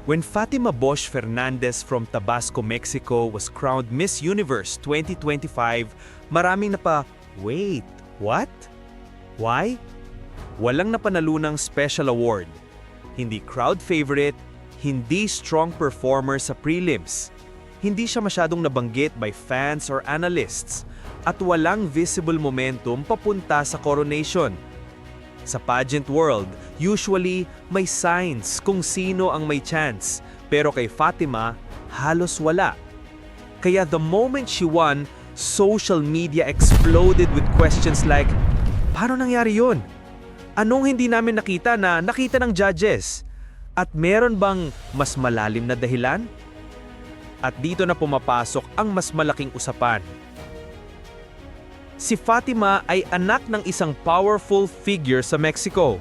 When Fatima Bose Fernandez from Tabasco, Mexico was crowned Miss Universe 2025, maraming wait, what? Why? Walang napanalunang special award. Hindi crowd favorite, hindi strong performer sa prelims. Hindi siya masyadong nabanggit by fans or analysts at walang visible momentum papunta sa coronation. Sa pageant world, usually may signs kung sino ang may chance, pero kay Fatima, halos wala. Kaya the moment she won, social media exploded with questions like, paano nangyari yun? Anong hindi namin nakita na nakita ng judges? At meron bang mas malalim na dahilan? At dito na pumapasok ang mas malaking usapan. Si Fatima ay anak ng isang powerful figure sa Mexico,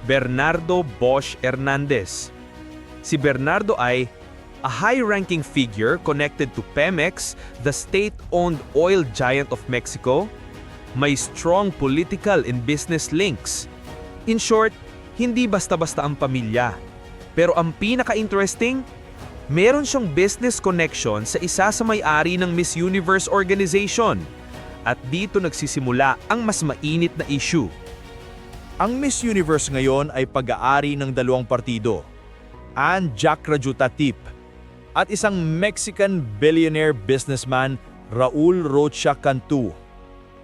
Bernardo Bosch Hernandez. Si Bernardo ay a high-ranking figure connected to Pemex, the state-owned oil giant of Mexico. May strong political and business links. In short, hindi basta-basta ang pamilya. Pero ang pinaka-interesting, meron siyang business connection sa isa sa may-ari ng Miss Universe organization. At dito nagsisimula ang mas mainit na issue. Ang Miss Universe ngayon ay pag-aari ng dalawang partido, ang Jack Rajutatip at isang Mexican billionaire businessman Raul Rocha Cantu.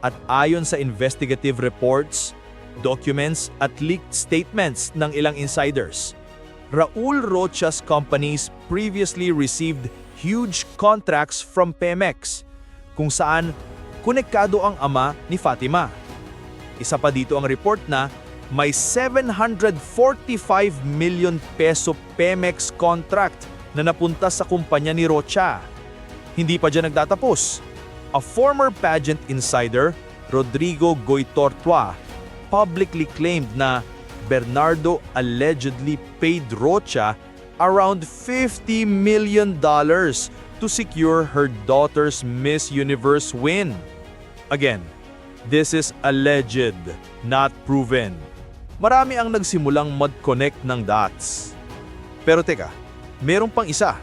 At ayon sa investigative reports, documents at leaked statements ng ilang insiders, Raul Rocha's companies previously received huge contracts from Pemex, kung saan konektado ang ama ni Fatima. Isa pa dito ang report na may 745 million peso Pemex contract na napunta sa kumpanya ni Rocha. Hindi pa dyan nagtatapos. A former pageant insider, Rodrigo Goytortua, publicly claimed na Bernardo allegedly paid Rocha around $50 million to secure her daughter's Miss Universe win. Again, this is alleged, not proven. Marami ang nagsimulang mag-connect ng dots. Pero teka, meron pang isa.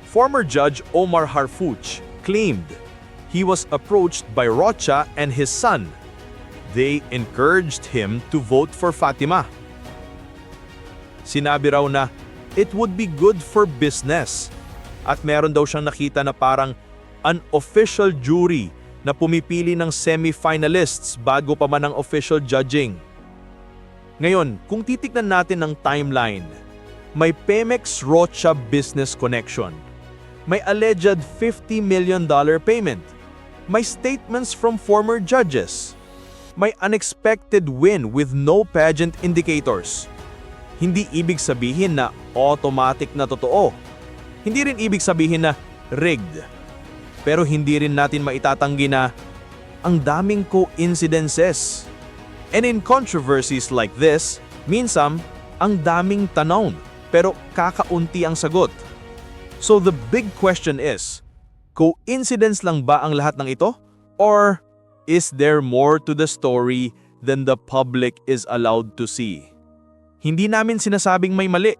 Former Judge Omar Harfuch claimed he was approached by Rocha and his son. They encouraged him to vote for Fatima. Sinabi raw na it would be good for business. At meron daw siyang nakita na parang unofficial jury na pumipili ng semi-finalists bago pa man ang official judging. Ngayon, kung titignan natin ang timeline, may Pemex-Rocha business connection. May alleged $50 million payment. May statements from former judges. May unexpected win with no pageant indicators. Hindi ibig sabihin na automatic na totoo. Hindi rin ibig sabihin na rigged. Pero hindi rin natin maitatanggi na ang daming coincidences. And in controversies like this, minsan, ang daming tanong, pero kakaunti ang sagot. So the big question is, coincidence lang ba ang lahat ng ito? Or is there more to the story than the public is allowed to see? Hindi namin sinasabing may mali.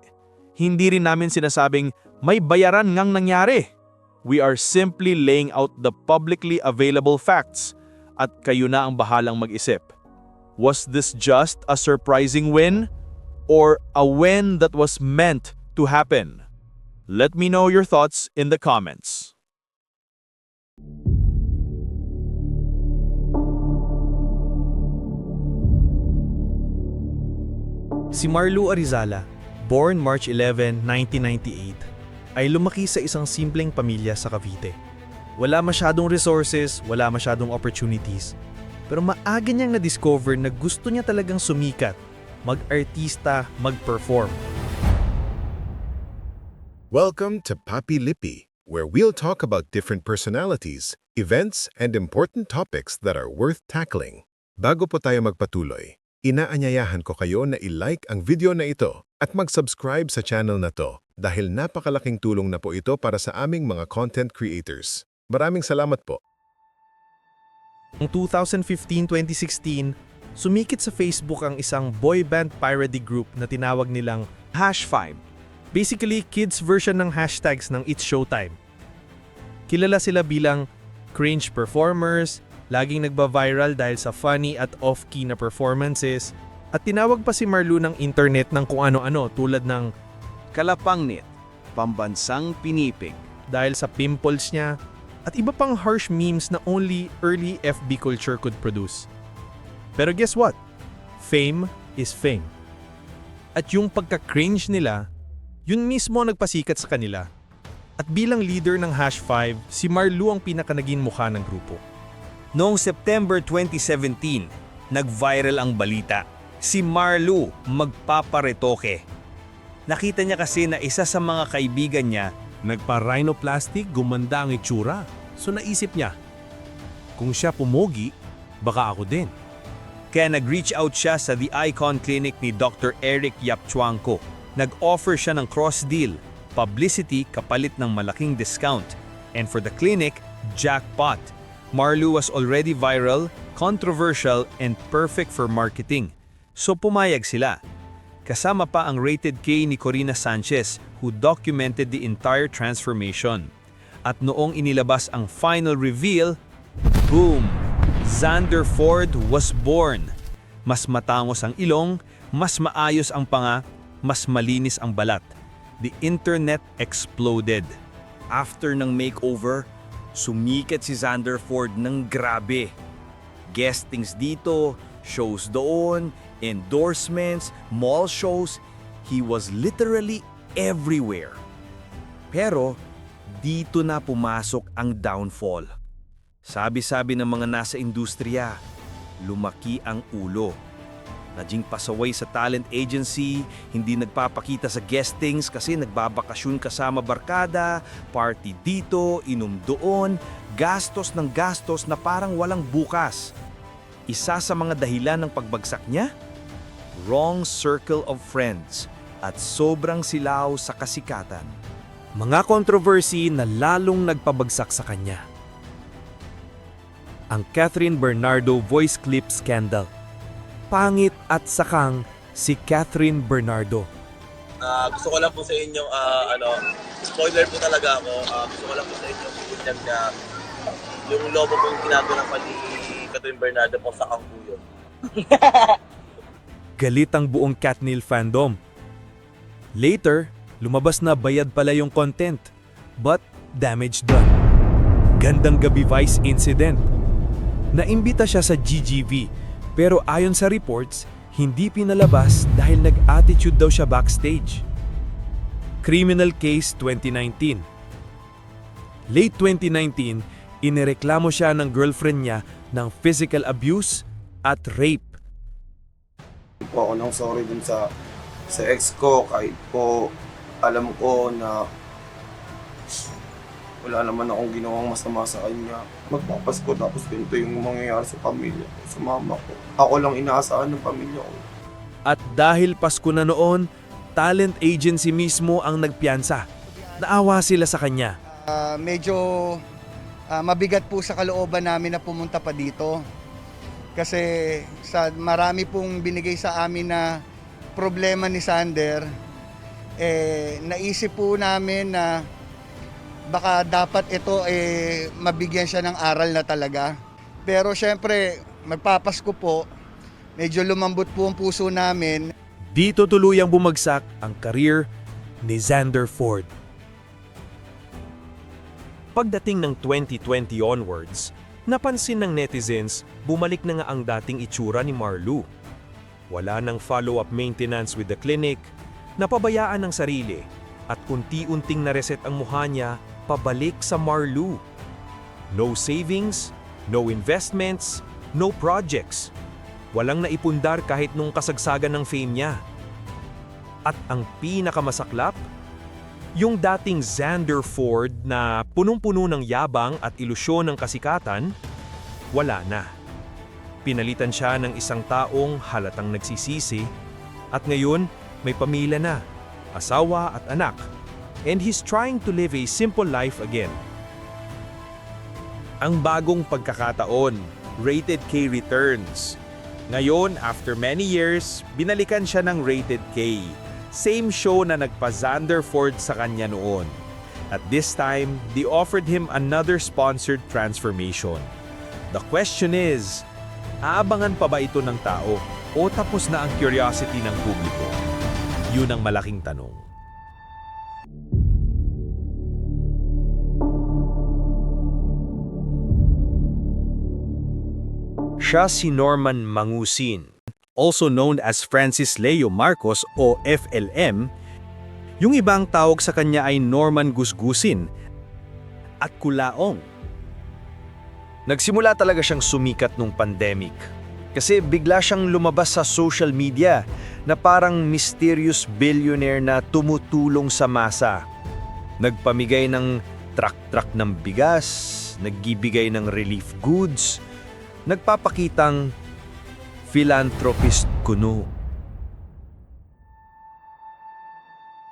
Hindi rin namin sinasabing may bayaran ngang nangyari. We are simply laying out the publicly available facts at kayo na ang bahalang mag-isip. Was this just a surprising win? Or a win that was meant to happen? Let me know your thoughts in the comments. Si Marlu Arizala, born March 11, 1998, ay lumaki sa isang simpleng pamilya sa Cavite. Wala masyadong resources, wala masyadong opportunities, pero maaga niyang na-discover na gusto niya talagang sumikat, mag-artista, mag-perform. Welcome to Papi Lipi, where we'll talk about different personalities, events, and important topics that are worth tackling. Bago po tayo magpatuloy, inaanyayahan ko kayo na i-like ang video na ito at mag-subscribe sa channel na to dahil napakalaking tulong na po ito para sa aming mga content creators. Maraming salamat po. Noong 2015-2016, sumikit sa Facebook ang isang boy band parody group na tinawag nilang Hash5. Basically, kids version ng hashtags ng It's Showtime. Kilala sila bilang cringe performers, laging nagba-viral dahil sa funny at off-key na performances, at tinawag pa si Marlu ng internet ng kung ano-ano tulad ng Kalapangnit, Pambansang Pinipig. Dahil sa pimples niya, at iba pang harsh memes na only early FB culture could produce. Pero guess what? Fame is fame. At yung pagka-cringe nila, yun mismo ang nagpasikat sa kanila. At bilang leader ng Hash5, si Marlu ang pinakanaging mukha ng grupo. Noong September 2017, nag-viral ang balita. Si Marlu magpaparetoke. Nakita niya kasi na isa sa mga kaibigan niya Nagpa-rhinoplastic, gumanda ang itsura. So naisip niya, kung siya pumogi, baka ako din. kaya nag-reach out siya sa The Icon Clinic ni Dr. Eric Yapchuangco. Nag-offer siya ng cross-deal, publicity kapalit ng malaking discount. And for the clinic, jackpot. Marlu was already viral, controversial, and perfect for marketing. So pumayag sila. Kasama pa ang Rated K ni Corina Sanchez who documented the entire transformation. At noong inilabas ang final reveal, boom! Xander Ford was born. Mas matangos ang ilong, mas maayos ang panga, mas malinis ang balat. The internet exploded. After ng makeover, sumikat si Xander Ford ng grabe. Guestings dito, shows doon, endorsements, mall shows. He was literally everywhere. Pero dito na pumasok ang downfall. Sabi-sabi ng mga nasa industriya, lumaki ang ulo. Naging pasaway sa talent agency, hindi nagpapakita sa guestings kasi nagbabakasyon kasama barkada, party dito, inom doon, gastos ng gastos na parang walang bukas. Isa sa mga dahilan ng pagbagsak niya? Wrong circle of friends at sobrang silaw sa kasikatan. Mga controversy na lalong nagpabagsak sa kanya. Ang Catherine Bernardo voice clip scandal. Pangit at sakang si Catherine Bernardo. Gusto ko lang po sa inyong spoiler po talaga ako. Gusto ko lang po sa inyong inyag na yung lobo pong ginagawa pa ni Catherine Bernardo po sa po yun. Galit ang buong Katnill fandom. Later, lumabas na bayad pala yung content. But damage done. Gandang Gabi Vice incident. Naimbita siya sa GGV pero ayon sa reports, hindi pinalabas dahil nag-attitude daw siya backstage. Criminal Case 2019. Late 2019, inireklamo siya ng girlfriend niya ng physical abuse at rape. Po ako ng sorry dun sa ex ko kahit po alam ko na wala naman akong ginawang masama sa kanya. Magpapasko tapos ganito yung mangyayari sa pamilya ko, sa mama ko. Ako lang inaasahan ng pamilya ko. At dahil Pasko na noon, talent agency mismo ang nagpiyansa. Naawa sila sa kanya. Medyo mabigat po sa kalooban namin na pumunta pa dito. Kasi marami pong binigay sa amin na problema ni Xander. Naisip po namin na baka dapat ito mabigyan siya ng aral na talaga. Pero syempre, magpapasko po, medyo lumambot po ang puso namin. Dito tuluyang bumagsak ang career ni Xander Ford. Pagdating ng 2020 onwards, napansin ng netizens bumalik na nga ang dating itsura ni Marlu. Wala nang follow-up maintenance with the clinic, napabayaan ng sarili, at unti-unting nareset ang mukha niya pabalik sa Marlu. No savings, no investments, no projects. Walang naipundar kahit nung kasagsagan ng fame niya. At ang pinakamasaklap, yung dating Xander Ford na punong-puno ng yabang at ilusyon ng kasikatan, wala na. Pinalitan siya ng isang taong halatang nagsisisi at ngayon may pamilya na, asawa at anak. And he's trying to live a simple life again. Ang bagong pagkakataon, Rated K returns. Ngayon, after many years, binalikan siya ng Rated K. Same show na nagpa-Xander Ford sa kanya noon. At this time, they offered him another sponsored transformation. The question is, aabangan pa ba ito ng tao o tapos na ang curiosity ng publiko? Yun ang malaking tanong. Siya si Norman Mangusin, also known as Francis Leo Marcos o FLM. Yung ibang tawag sa kanya ay Norman Gusgusin at Kulaong. Nagsimula talaga siyang sumikat nung pandemic. Kasi bigla siyang lumabas sa social media na parang mysterious billionaire na tumutulong sa masa. Nagpamigay ng truck-truck ng bigas, nagbibigay ng relief goods, nagpapakitang philanthropist kuno.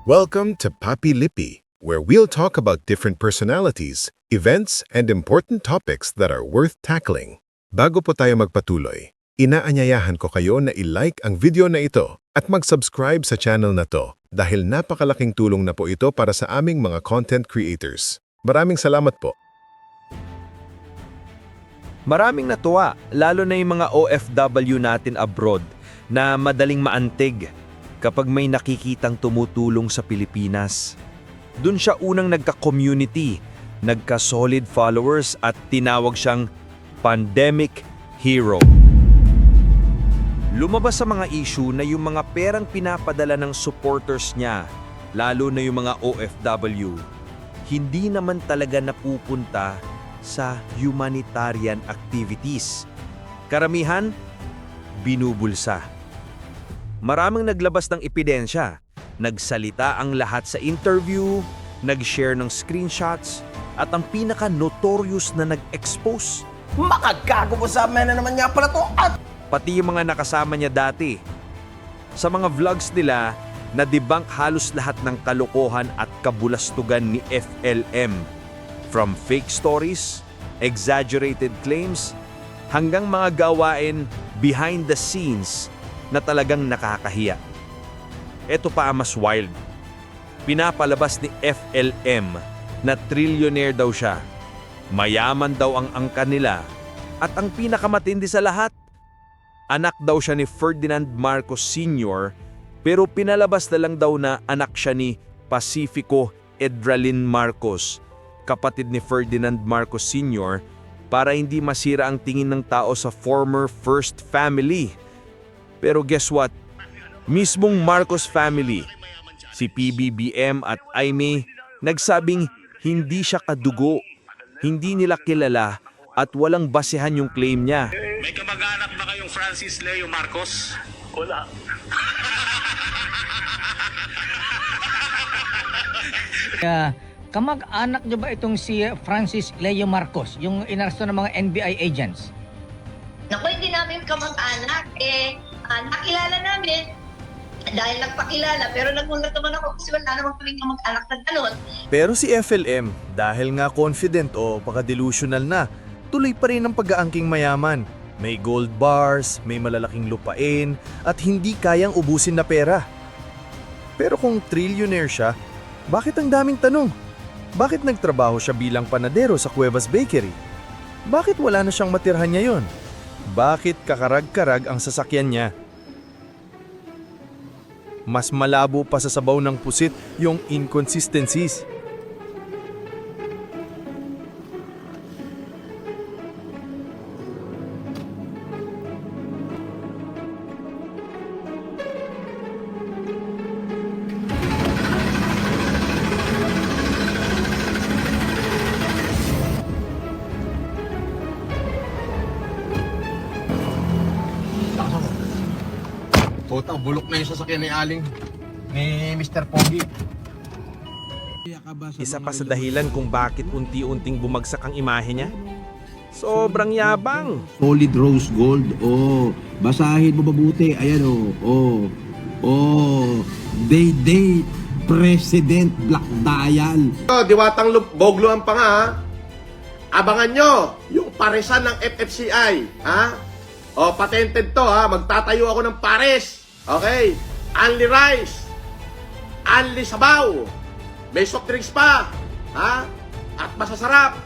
Welcome to Papi Lippy, where we'll talk about different personalities, events, and important topics that are worth tackling. Bago po tayo magpatuloy, inaanyayahan ko kayo na i-like ang video na ito at mag-subscribe sa channel na to dahil napakalaking tulong na po ito para sa aming mga content creators. Maraming salamat po. Maraming natuwa, lalo na yung mga OFW natin abroad na madaling maantig kapag may nakikitang tumutulong sa Pilipinas. Doon siya unang nagka-community, nagka-solid followers at tinawag siyang pandemic hero. Lumabas sa mga issue na yung mga perang pinapadala ng supporters niya, lalo na yung mga OFW, hindi naman talaga napupunta sa humanitarian activities. Karamihan, binubulsa. Maraming naglabas ng ebidensya, nagsalita ang lahat sa interview, nag-share ng screenshots, at ang pinaka-notorious na nag-expose, Makagago po sa amin na naman nga pala to at pati yung mga nakasama niya dati. Sa mga vlogs nila, na-debunk halos lahat ng kalokohan at kabulastugan ni FLM. From fake stories, exaggerated claims, hanggang mga gawain behind the scenes na talagang nakakahiya. Ito pa ang mas wild. Pinapalabas ni FLM na trillionaire daw siya. Mayaman daw ang angka nila at ang pinakamatindi sa lahat, anak daw siya ni Ferdinand Marcos Sr. pero pinalabas na lang daw na anak siya ni Pacifico Edralin Marcos, kapatid ni Ferdinand Marcos Sr. para hindi masira ang tingin ng tao sa former First Family. Pero guess what? Mismong Marcos family, si PBBM at Aimee, nagsabing hindi siya kadugo, hindi nila kilala at walang basehan yung claim niya. May kamag-anak ba kayong Francis Leo Marcos? Wala. Kamag-anak niyo ba itong si Francis Leo Marcos, yung inaresto ng mga NBI agents? Naku, hindi namin kamag-anak. Nakilala namin dahil nagpakilala, pero nagulat naman ako kasi wala naman kaming kamag-anak na gano'n. Pero si FLM, dahil nga confident o baka delusional na, tuloy pa rin ang pag-aangking mayaman. May gold bars, may malalaking lupain, at hindi kayang ubusin na pera. Pero kung trillionaire siya, bakit ang daming tanong? Bakit nagtrabaho siya bilang panadero sa Cuevas Bakery? Bakit wala na siyang matirhan ngayon? Bakit kakarag-karag ang sasakyan niya? Mas malabo pa sa sabaw ng pusit yung inconsistencies. Puta, bulok na yung sasakyan ni Aling, ni Mr. Pogi. Isa pa sa dahilan kung bakit unti-unting bumagsak ang imahe niya. Sobrang yabang. Solid rose gold. Oh, basahin mo mabuti. Ayan oh. Day President Black Dial. Diwatang bogluan pa nga ha. Abangan nyo yung paresan ng FFCI. Ha? Patented to ha. Magtatayo ako ng pares. Okay? Only rice. Only sabaw. May soft drinks pa. Ha? At masasarap.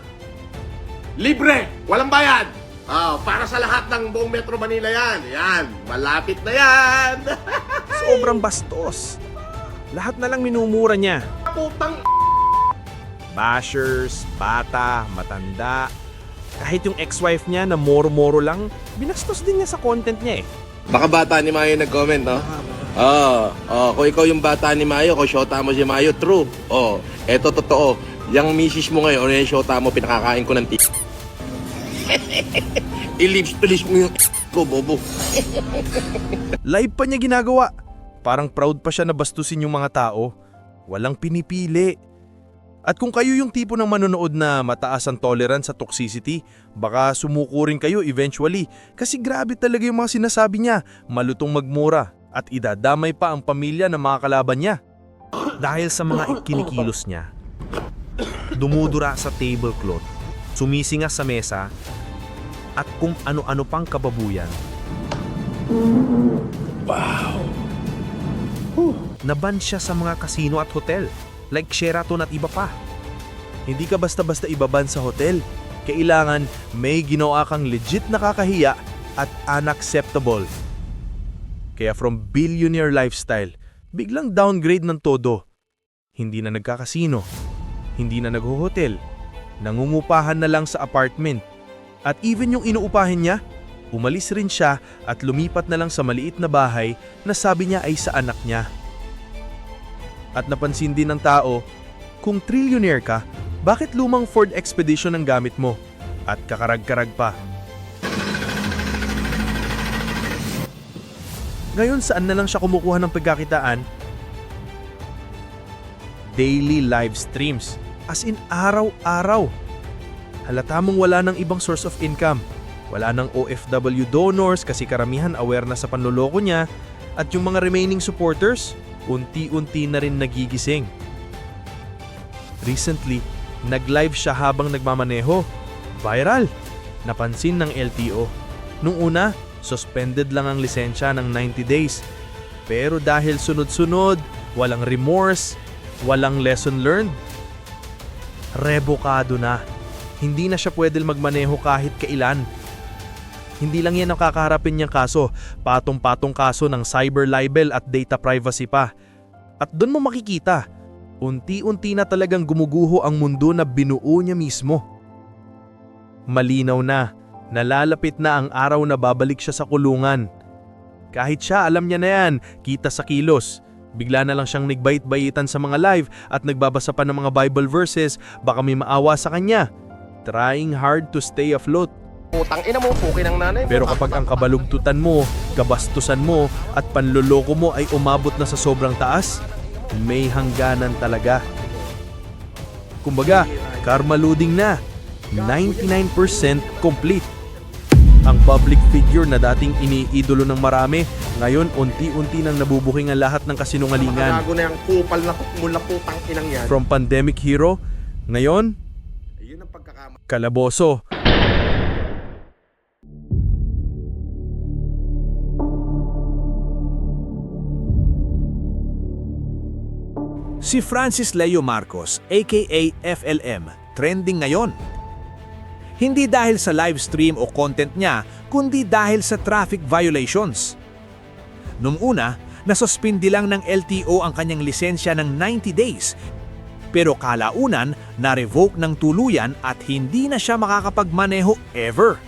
Libre. Walang bayad. Para sa lahat ng buong Metro Manila yan. Yan. Malapit na yan. Sobrang bastos. Lahat na lang minumura niya. Putang bashers, bata, matanda. Kahit yung ex-wife niya na moro-moro lang, binastos din niya sa content niya eh. Baka bata ni Mayo nag-comment, no? Kung ikaw yung bata ni Mayo, kung syota mo si Mayo, true. Eto totoo. Yung misis mo ngayon, yung syota mo, pinakakain ko ng I-lips to lips mo yung Bobo. Live pa niya ginagawa. Parang proud pa siya na bastusin yung mga tao. Walang pinipili. At kung kayo yung tipo ng manonood na mataas ang tolerance sa toxicity, baka sumuko rin kayo eventually kasi grabe talaga yung mga sinasabi niya, malutong magmura at idadamay pa ang pamilya ng mga kalaban niya. Dahil sa mga kinikilos niya, dumudura sa tablecloth, sumisinga sa mesa, at kung ano-ano pang kababuyan. Wow! Naban siya sa mga kasino at hotel, like Sheraton at iba pa. Hindi ka basta-basta ibaban sa hotel. Kailangan may ginawa kang legit nakakahiya at unacceptable. Kaya from billionaire lifestyle, biglang downgrade ng todo. Hindi na nagkakasino, hindi na nagho-hotel, nangungupahan na lang sa apartment. At even yung inuupahin niya, umalis rin siya at lumipat na lang sa maliit na bahay na sabi niya ay sa anak niya. At napansin din ng tao, kung trillionaire ka, bakit lumang Ford Expedition ang gamit mo? At kakarag-karag pa. Ngayon saan na lang siya kumukuha ng pagkakitaan? Daily live streams, as in araw-araw. Halata mong wala ng ibang source of income. Wala ng OFW donors kasi karamihan aware na sa panloloko niya at yung mga remaining supporters, unti-unti na rin nagigising. Recently, nag-live siya habang nagmamaneho. Viral! Napansin ng LTO. Nung una, suspended lang ang lisensya ng 90 days. Pero dahil sunod-sunod, walang remorse, walang lesson learned, rebokado na. Hindi na siya pwede magmaneho kahit kailan. Hindi lang yan ang kakaharapin niyang kaso, patong-patong kaso ng cyber libel at data privacy pa. At doon mo makikita, unti-unti na talagang gumuguho ang mundo na binuo niya mismo. Malinaw na, nalalapit na ang araw na babalik siya sa kulungan. Kahit siya, alam niya na yan, kita sa kilos. Bigla na lang siyang nagbait-baitan sa mga live at nagbabasa pa ng mga Bible verses, baka may maawa sa kanya. Trying hard to stay afloat. Putang ina mo, puki ng nanay mo. Pero kapag ang kabalugtutan mo, kabastusan mo at panloloko mo ay umabot na sa sobrang taas, may hangganan talaga. Kumbaga, karma loading na. 99% complete. Ang public figure na dating iniidolo ng marami, ngayon unti-unti nang nabubuking ang lahat ng kasinungalingan. Gago na yung kupal na mula putang inang yan. From pandemic hero, ngayon, Yun ang pagkakama. kalaboso. Si Francis Leo Marcos, aka FLM, trending ngayon. Hindi dahil sa live stream o content niya, kundi dahil sa traffic violations. Noong una, nasuspindi lang ng LTO ang kanyang lisensya ng 90 days. Pero kalaunan, na-revoke ng tuluyan at hindi na siya makakapagmaneho ever.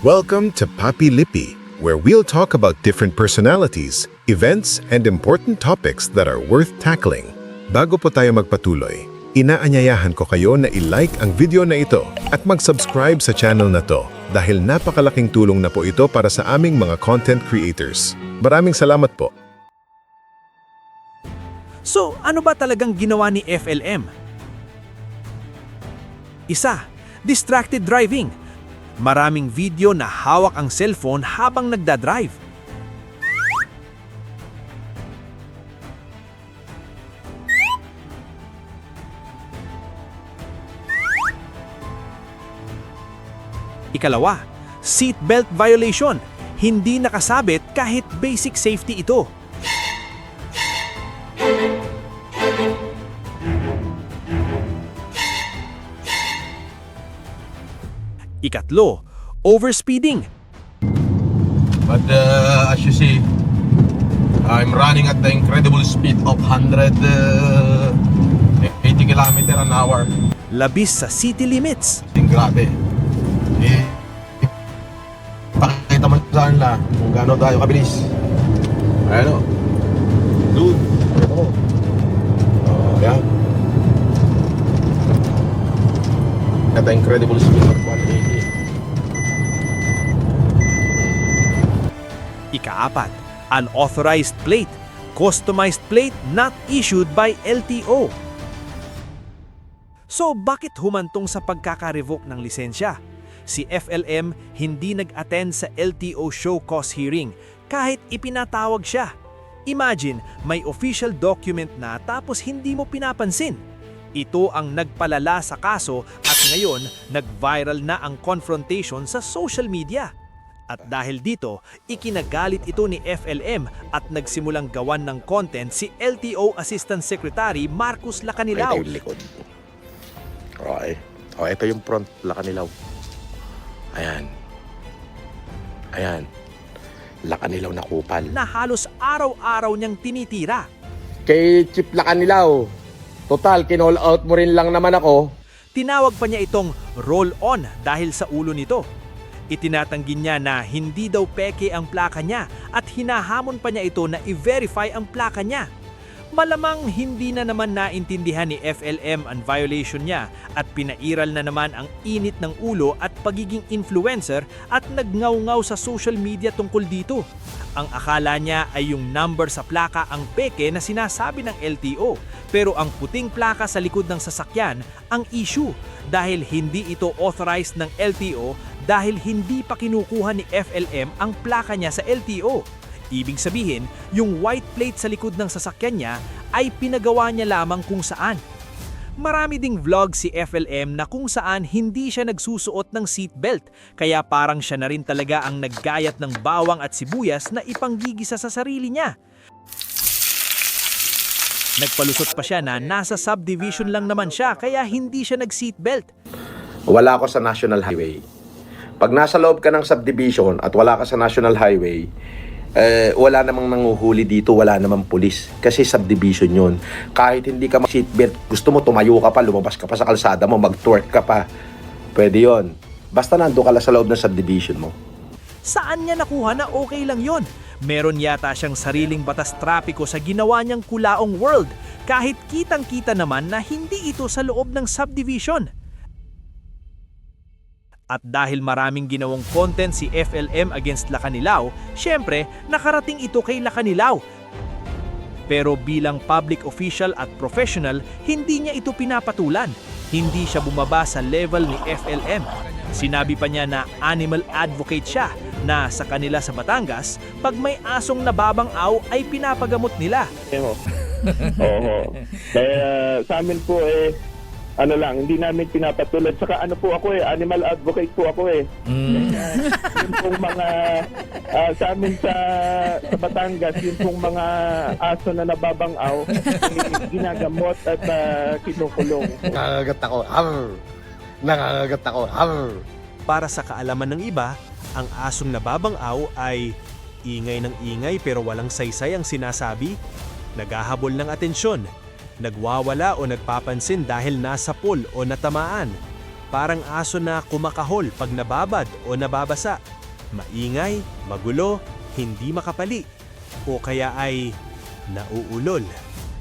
Welcome to Papi Lippy, where we'll talk about different personalities, events, and important topics that are worth tackling. Bago po tayo magpatuloy, inaanyayahan ko kayo na i-like ang video na ito at mag-subscribe sa channel na to dahil napakalaking tulong na po ito para sa aming mga content creators. Maraming salamat po. So, ano ba talagang ginawa ni FLM? Isa, distracted driving. Maraming video na hawak ang cellphone habang nagdadrive. Ikalawa, seatbelt violation. Hindi nakasabit kahit basic safety ito. Ikatlo, overspeeding. But as you see, I'm running at the incredible speed of 180 km an hour. Labis sa city limits. Grabe. Pakita mo saan na kung gaano tayo kabilis. Ayan o. Dude. Pakita mo. Ayan. Ito incredible speed of 180. Ikaapat, unauthorized plate, customized plate not issued by LTO. So bakit humantong sa pagkaka-revoke ng lisensya? Si FLM hindi nag-attend sa LTO show cause hearing kahit ipinatawag siya. Imagine, may official document na tapos hindi mo pinapansin. Ito ang nagpalala sa kaso at ngayon nag-viral na ang confrontation sa social media. At dahil dito, ikinagalit ito ni FLM at nagsimulang gawan ng content si LTO Assistant Secretary Marcus Lacanilao. Ito yung likod. Okay. O, ito yung front, Lacanilao. Ayan. Ayan. Lacanilao na kupal. Na halos araw-araw niyang tinitira. Kay Chief Lacanilao, total, kinall out mo rin lang naman ako. Tinawag pa niya itong roll-on dahil sa ulo nito. Itinatanggi niya na hindi daw peke ang plaka niya at hinahamon pa niya ito na i-verify ang plaka niya. Malamang hindi na naman naintindihan ni FLM ang violation niya at pinairal na naman ang init ng ulo at pagiging influencer at nagngaw-ngaw sa social media tungkol dito. Ang akala niya ay yung number sa plaka ang peke na sinasabi ng LTO, pero ang puting plaka sa likod ng sasakyan ang issue dahil hindi ito authorized ng LTO dahil hindi pa kinukuha ni FLM ang plaka niya sa LTO. Ibig sabihin, yung white plate sa likod ng sasakyan niya ay pinagawa niya lamang kung saan. Marami ding vlog si FLM na kung saan hindi siya nagsusuot ng seatbelt, kaya parang siya na rin talaga ang naggayat ng bawang at sibuyas na ipanggigisa sa sarili niya. Nagpalusot pa siya na nasa subdivision lang naman siya kaya hindi siya nag-seatbelt. Wala ako sa National Highway. Pag nasa loob ka ng subdivision at wala ka sa National Highway, wala namang nanguhuli dito, wala namang pulis. Kasi subdivision yun. Kahit hindi ka mag-seatbelt, gusto mo tumayo ka pa, lumabas ka pa sa kalsada mo, mag-twerk ka pa. Pwede yun. Basta nando ka lang sa loob ng subdivision mo. Saan niya nakuha na okay lang yon? Meron yata siyang sariling batas trapiko sa ginawa niyang kulaong world, kahit kitang-kita naman na hindi ito sa loob ng subdivision. At dahil maraming ginawang content si FLM against Lacanilao, syempre nakarating ito kay Lacanilao. Pero bilang public official at professional, hindi niya ito pinapatulan. Hindi siya bumaba sa level ni FLM. Sinabi pa niya na animal advocate siya, na sa kanila sa Batangas, pag may asong nababang-aw ay pinapagamot nila. Oo. Kaya sa amin po ano lang, hindi namin pinapatulad. Saka ano po ako animal advocate po ako Yun pong mga, sa amin sa Batangas, yun pong mga aso na nababang-aw, ginagamot at kinukulong. Nangangagat ako. Nangangagat ako. Para sa kaalaman ng iba, ang asong nababang-aw ay ingay ng ingay pero walang saysay ang sinasabi, naghahabol ng atensyon, nagwawala o nagpapansin dahil nasapol o natamaan. Parang aso na kumakahol pag nababad o nababasa. Maingay, magulo, hindi makapali, o kaya ay nauulol.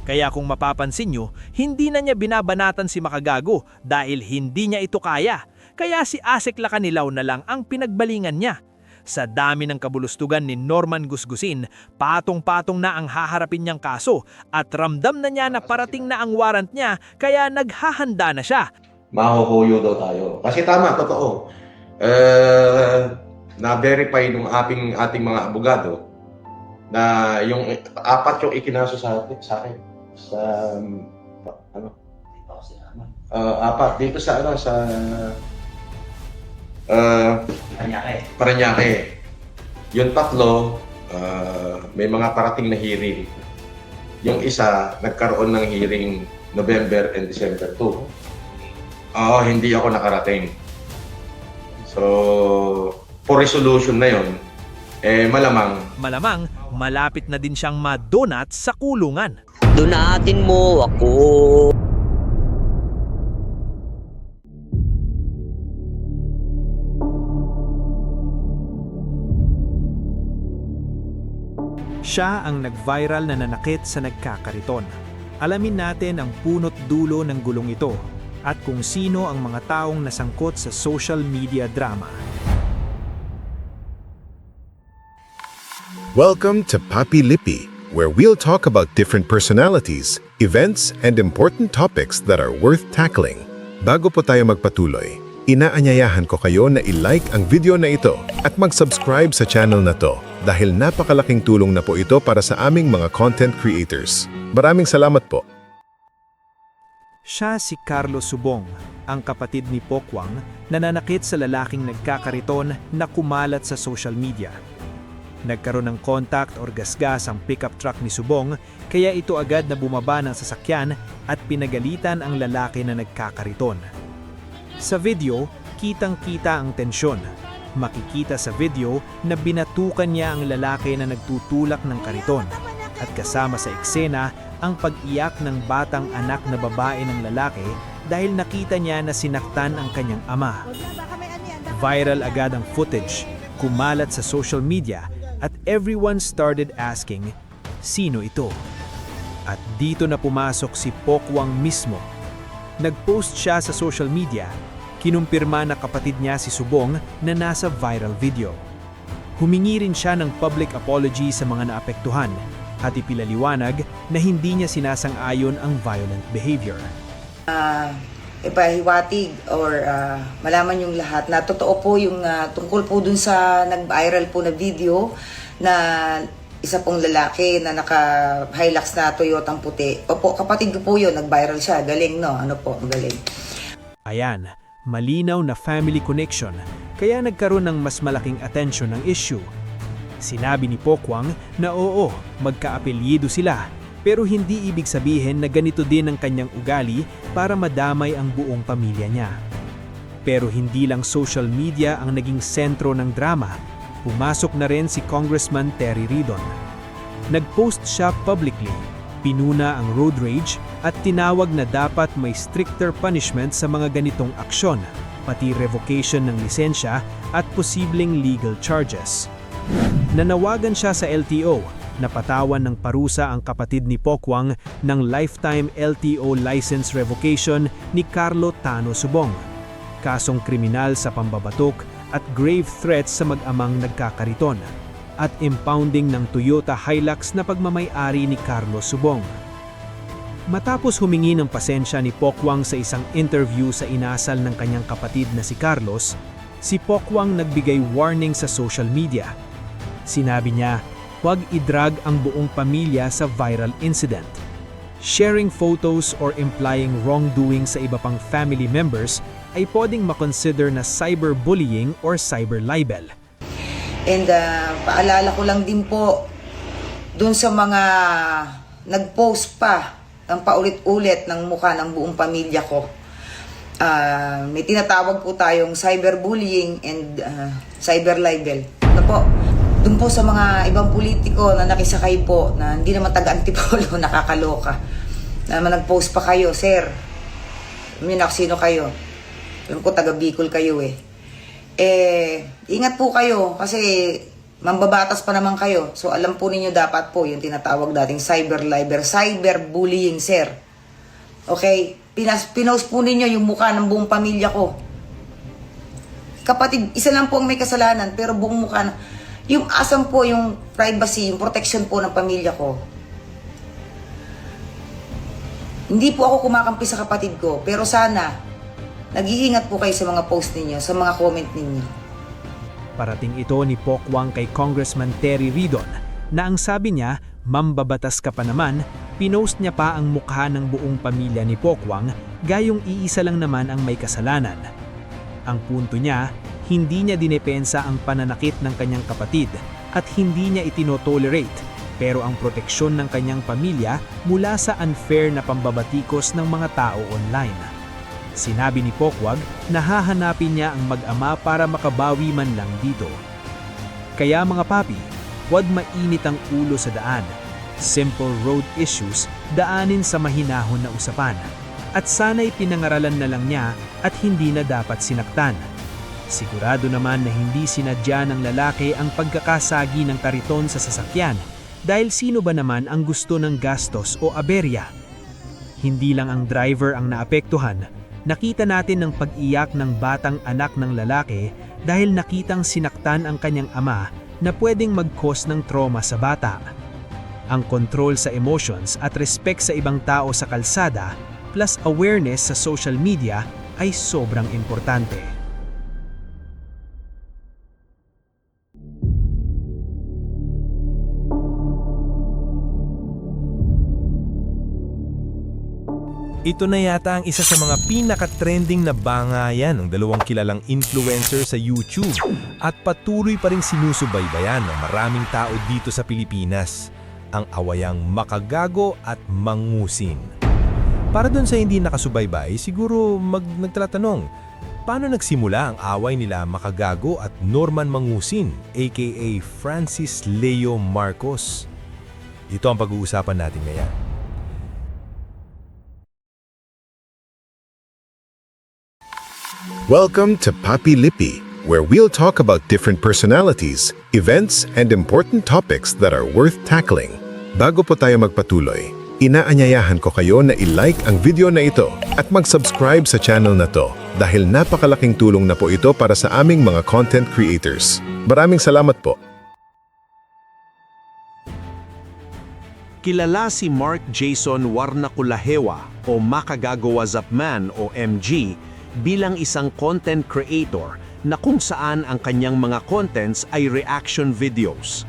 Kaya kung mapapansin nyo, hindi na niya binabanatan si Makagago dahil hindi niya ito kaya. Kaya si Asek Lacanilao na lang ang pinagbalingan niya. Sa dami ng kabulustugan ni Norman Gusgusin, patong-patong na ang haharapin niyang kaso at ramdam na niya na parating na ang warrant niya kaya naghahanda na siya. Mahuhuyo daw tayo. Kasi tama, totoo. Na-verify nung ating mga abogado na yung apat yung ikinaso sa akin. Sa apat dito sa Parañaque. Yung tatlo, may mga parating na hearing. Yung isa, nagkaroon ng hearing November and December 2. Hindi ako nakarating. So, for resolution na yun, malamang malapit na din siyang madonat sa kulungan. Donatin mo ako. Siya ang nag-viral na nanakit sa nagkakariton. Alamin natin ang punot dulo ng gulong ito. at kung sino ang mga taong nasangkot sa social media drama. Welcome to Papi Lippy, where we'll talk about different personalities, events, and important topics that are worth tackling. Bago po tayo magpatuloy, inaanyayahan ko kayo na i-like ang video na ito at mag-subscribe sa channel na to dahil napakalaking tulong na po ito para sa aming mga content creators. Maraming salamat po. Siya si Carlos Subong, ang kapatid ni Pokwang na nanakit sa lalaking nagkakariton na kumalat sa social media. Nagkaroon ng contact or gasgas ang pickup truck ni Subong kaya ito agad na bumaba ng sasakyan at pinagalitan ang lalaki na nagkakariton. Sa video, kitang-kita ang tensyon. Makikita sa video na binatukan niya ang lalaki na nagtutulak ng kariton at kasama sa eksena ang pag-iyak ng batang anak na babae ng lalaki dahil nakita niya na sinaktan ang kanyang ama. Viral agad ang footage, kumalat sa social media at everyone started asking, sino ito? At dito na pumasok si Pokwang mismo. Nag-post siya sa social media, kinumpirma na kapatid niya si Subong na nasa viral video. Humingi rin siya ng public apology sa mga naapektuhan at ipinaliwanag na hindi niya sinasang-ayon ang violent behavior. Ipahiwatig or malaman yung lahat na totoo po yung tungkol po dun sa nag-viral po na video na isa pong lalaki na naka-Hilux na Toyotang puti. Opo, kapatid ko po yun, nag-viral siya. Galing, no? Ano po, galing. Ayan, malinaw na family connection kaya nagkaroon ng mas malaking atensyon ng issue. Sinabi ni Pokwang na oo, magkaapelyido sila. Pero hindi ibig sabihin na ganito din ang kanyang ugali para madamay ang buong pamilya niya. Pero hindi lang social media ang naging sentro ng drama, pumasok na rin si Congressman Terry Ridon. Nag-post siya publicly, pinuna ang road rage at tinawag na dapat may stricter punishment sa mga ganitong aksyon, pati revocation ng lisensya at posibleng legal charges. Nanawagan siya sa LTO, napatawan ng parusa ang kapatid ni Pokwang ng lifetime LTO license revocation ni Carlo Tano Subong, kasong kriminal sa pambabatok at grave threats sa mag-amang nagkakariton, at impounding ng Toyota Hilux na pagmamay-ari ni Carlos Subong. Matapos humingi ng pasensya ni Pokwang sa isang interview sa inasal ng kanyang kapatid na si Carlos, si Pokwang nagbigay warning sa social media. Sinabi niya, huwag i-drag ang buong pamilya sa viral incident. Sharing photos or implying wrongdoing sa iba pang family members ay pwedeng makonsider na cyberbullying or cyber libel. And paalala ko lang din po dun sa mga nag-post pa ng paulit-ulit ng mukha ng buong pamilya ko. May tinatawag po tayong cyberbullying and cyber libel. Ano po? Doon po sa mga ibang politiko na nakisakay po na hindi naman taga-Antipolo, nakakaloka. Na nag-post pa kayo, sir. Sino kayo? Alam ko, taga-Bicol kayo eh. Ingat po kayo kasi mambabatas pa naman kayo. So alam po ninyo dapat po yung tinatawag dating cyber libel, cyberbullying, sir. Okay? Pinost po ninyo yung mukha ng buong pamilya ko. Kapatid, isa lang po ang may kasalanan pero buong mukha na. Yung asam po, yung privacy, yung protection po ng pamilya ko. Hindi po ako kumakampi sa kapatid ko, pero sana, nag-iingat po kayo sa mga post ninyo, sa mga comment ninyo. Parating ito ni Pokwang kay Congressman Terry Ridon na ang sabi niya, mambabatas ka pa naman, pinost niya pa ang mukha ng buong pamilya ni Pokwang, gayong iisa lang naman ang may kasalanan. Ang punto niya, hindi niya dinepensa ang pananakit ng kanyang kapatid at hindi niya itinotolerate, pero ang proteksyon ng kanyang pamilya mula sa unfair na pambabatikos ng mga tao online. Sinabi ni Pokwang na hahanapin niya ang mag-ama para makabawi man lang dito. Kaya mga papi, huwag mainit ang ulo sa daan. Simple road issues, daanin sa mahinahon na usapan. At sana'y pinangaralan na lang niya at hindi na dapat sinaktan. Sigurado naman na hindi sinadya ng lalaki ang pagkakasagi ng kariton sa sasakyan dahil sino ba naman ang gusto ng gastos o aberya? Hindi lang ang driver ang naapektuhan, nakita natin ang pag-iyak ng batang anak ng lalaki dahil nakitang sinaktan ang kanyang ama na pwedeng mag-cause ng trauma sa bata. Ang control sa emotions at respect sa ibang tao sa kalsada plus awareness sa social media ay sobrang importante. Ito na yata ang isa sa mga pinaka-trending na bangayan ng dalawang kilalang influencer sa YouTube at patuloy pa ring sinusubaybayan ng maraming tao dito sa Pilipinas, ang awayang makagago at mangusin. Para dun sa hindi nakasubaybay, siguro nagtatanong, paano nagsimula ang away nila Makagago at Norman Mangusin, aka Francis Leo Marcos? Ito ang pag-uusapan natin ngayon. Welcome to Papi Lippy, where we'll talk about different personalities, events, and important topics that are worth tackling. Bago po tayo magpatuloy, inaanyayahan ko kayo na i-like ang video na ito at mag-subscribe sa channel na to dahil napakalaking tulong na po ito para sa aming mga content creators. Maraming salamat po. Kilala si Mark Jason Warnakulahewa o Makagago Wazapman o MG bilang isang content creator na kung saan ang kanyang mga contents ay reaction videos.